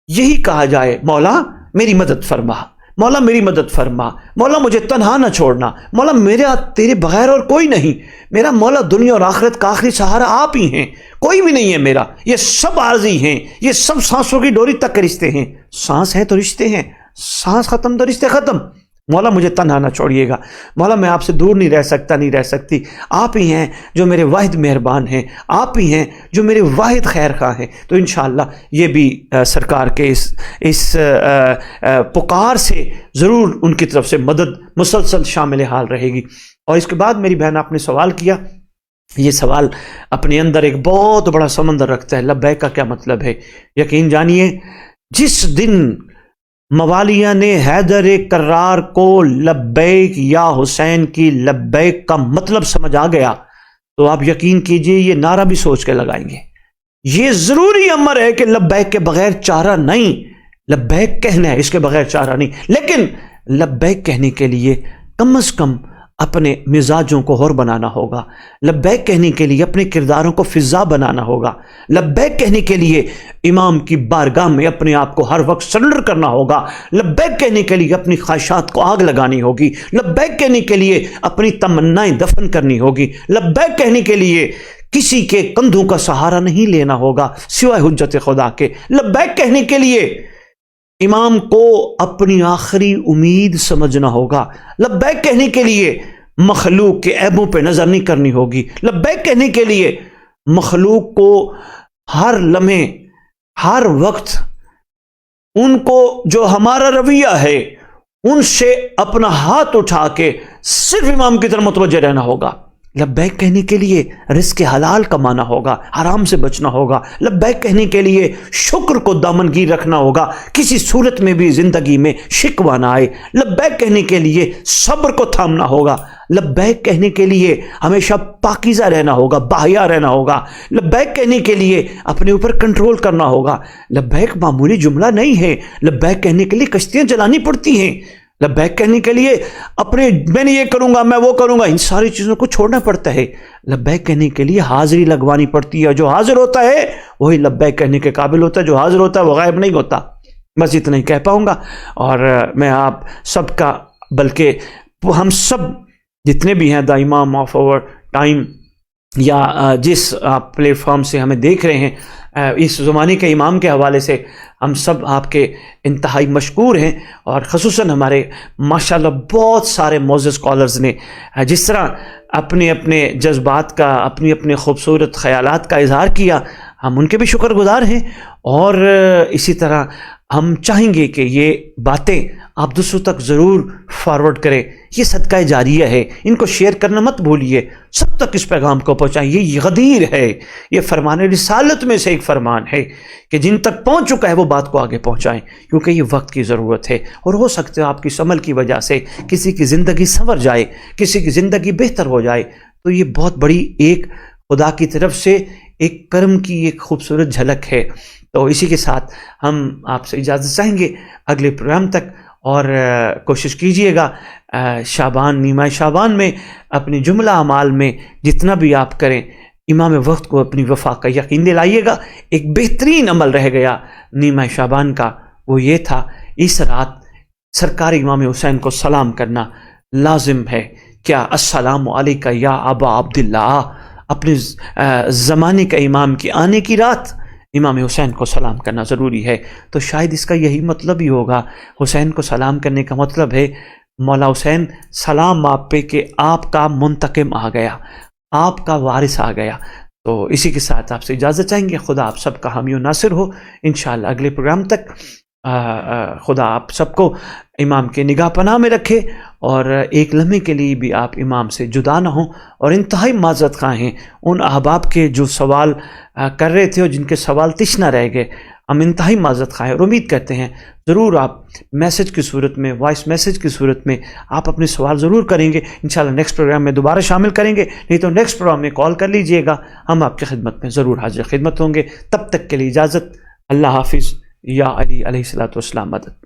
B: یہی کہا جائے مولا میری مدد فرما، مولا میری مدد فرما، مولا مجھے تنہا نہ چھوڑنا، مولا میرا تیرے بغیر اور کوئی نہیں، میرا مولا دنیا اور آخرت کا آخری سہارا آپ ہی ہیں، کوئی بھی نہیں ہے میرا، یہ سب عارضی ہیں، یہ سب سانسوں کی ڈوری تک کے رشتے ہیں. سانس ہے تو رشتے ہیں، سانس ختم تو رشتے ختم. مولا مجھے تنہا نہ چھوڑیے گا، مولا میں آپ سے دور نہیں رہ سکتا، نہیں رہ سکتی. آپ ہی ہیں جو میرے واحد مہربان ہیں، آپ ہی ہیں جو میرے واحد خیر خواہ ہیں. تو انشاءاللہ یہ بھی سرکار کے اس پکار سے ضرور ان کی طرف سے مدد مسلسل شامل حال رہے گی. اور اس کے بعد میری بہن آپ نے سوال کیا، یہ سوال اپنے اندر ایک بہت بڑا سمندر رکھتا ہے. لبیک کا کیا مطلب ہے؟ یقین جانیے جس دن موالیہ نے حیدر کرار کو لبیک یا حسین کی لبیک کا مطلب سمجھ آ گیا تو آپ یقین کیجئے یہ نعرہ بھی سوچ کے لگائیں گے. یہ ضروری امر ہے کہ لبیک کے بغیر چارہ نہیں، لبیک کہنا ہے، اس کے بغیر چارہ نہیں. لیکن لبیک کہنے کے لیے کم از کم اپنے مزاجوں کو حر بنانا ہوگا. لبیک کہنے کے لیے اپنے کرداروں کو فضا بنانا ہوگا. لبیک کہنے کے لیے امام کی بارگاہ میں اپنے آپ کو ہر وقت سرنڈر کرنا ہوگا. لبیک کہنے کے لیے اپنی خواہشات کو آگ لگانی ہوگی. لبیک کہنے کے لیے اپنی تمنائیں دفن کرنی ہوگی. لبیک کہنے کے لیے کسی کے کندھوں کا سہارا نہیں لینا ہوگا سوائے حجت خدا کے. لبیک کہنے کے لیے امام کو اپنی آخری امید سمجھنا ہوگا. لبیک کہنے کے لیے مخلوق کے عیبوں پہ نظر نہیں کرنی ہوگی. لبیک کہنے کے لیے مخلوق کو ہر لمحے ہر وقت ان کو جو ہمارا رویہ ہے ان سے اپنا ہاتھ اٹھا کے صرف امام کی طرف متوجہ رہنا ہوگا. لبیک کہنے کے لیے رزق حلال کمانا ہوگا، حرام سے بچنا ہوگا. لبیک کہنے کے لیے شکر کو دامنگیر رکھنا ہوگا، کسی صورت میں بھی زندگی میں شکوہ نہ آئے. لبیک کہنے کے لیے صبر کو تھامنا ہوگا. لبیک کہنے کے لیے ہمیشہ پاکیزہ رہنا ہوگا، باحیا رہنا ہوگا. لبیک کہنے کے لیے اپنے اوپر کنٹرول کرنا ہوگا. لبیک معمولی جملہ نہیں ہے. لبیک کہنے کے لیے کشتیاں جلانی پڑتی ہیں. لبیک کہنے کے لیے اپنے میں نے یہ کروں گا، میں وہ کروں گا، ان ساری چیزوں کو چھوڑنا پڑتا ہے. لبیک کہنے کے لیے حاضری لگوانی پڑتی ہے. جو حاضر ہوتا ہے وہی لبیک کہنے کے قابل ہوتا ہے، جو حاضر ہوتا ہے وہ غائب نہیں ہوتا. بس اتنا ہی کہہ پاؤں گا. اور میں آپ سب کا، بلکہ ہم سب جتنے بھی ہیں دا امام آف اور ٹائم یا جس پلیٹ فارم سے ہمیں دیکھ رہے ہیں، اس زمانے کے امام کے حوالے سے ہم سب آپ کے انتہائی مشکور ہیں. اور خصوصاً ہمارے ماشاءاللہ بہت سارے معزز اسکالرز نے جس طرح اپنے اپنے جذبات کا، اپنی اپنے خوبصورت خیالات کا اظہار کیا، ہم ان کے بھی شکر گزار ہیں، اور اسی طرح ہم چاہیں گے کہ یہ باتیں آپ دوسروں تک ضرور فارورڈ کریں. یہ صدقہ جاریہ ہے، ان کو شیئر کرنا مت بھولیے، سب تک اس پیغام کو پہنچائیں. یہ غدیر ہے، یہ فرمان رسالت میں سے ایک فرمان ہے کہ جن تک پہنچ چکا ہے وہ بات کو آگے پہنچائیں، کیونکہ یہ وقت کی ضرورت ہے. اور ہو سکتا ہے آپ کی اس عمل کی وجہ سے کسی کی زندگی سنور جائے، کسی کی زندگی بہتر ہو جائے، تو یہ بہت بڑی ایک خدا کی طرف سے ایک کرم کی ایک خوبصورت جھلک ہے. تو اسی کے ساتھ ہم آپ سے اجازت چاہیں گے اگلے پروگرام تک، اور کوشش کیجئے گا شعبان، نیمہ شعبان میں اپنی جملہ اعمال میں جتنا بھی آپ کریں، امام وقت کو اپنی وفا کا یقین دلائیے گا. ایک بہترین عمل رہ گیا نیمہ شعبان کا، وہ یہ تھا اس رات سرکار امام حسین کو سلام کرنا لازم ہے. کیا السلام علیکہ یا ابا عبداللہ، اپنے زمانے کا امام کے آنے کی رات امام حسین کو سلام کرنا ضروری ہے. تو شاید اس کا یہی مطلب ہی ہوگا. حسین کو سلام کرنے کا مطلب ہے مولا حسین سلام آپ پہ کہ آپ کا منتقم آ گیا، آپ کا وارث آ گیا. تو اسی کے ساتھ آپ سے اجازت چاہیں گے. خدا آپ سب کا حامی و ناصر ہو. انشاءاللہ اگلے پروگرام تک خدا آپ سب کو امام کے نگاہ پناہ میں رکھے، اور ایک لمحے کے لیے بھی آپ امام سے جدا نہ ہوں. اور انتہائی معذرت خواہ ہیں ان احباب کے جو سوال کر رہے تھے اور جن کے سوال تشنہ رہ گئے. ہم انتہائی معذرت خواہ ہیں اور امید کرتے ہیں ضرور آپ میسج کی صورت میں، وائس میسج کی صورت میں آپ اپنے سوال ضرور کریں گے. انشاءاللہ نیکسٹ پروگرام میں دوبارہ شامل کریں گے، نہیں تو نیکسٹ پروگرام میں کال کر لیجئے گا، ہم آپ کی خدمت میں ضرور حاضر خدمت ہوں گے. تب تک کے لیے اجازت. اللہ حافظ. یا علی علیہ الصلوۃ والسلام مدد.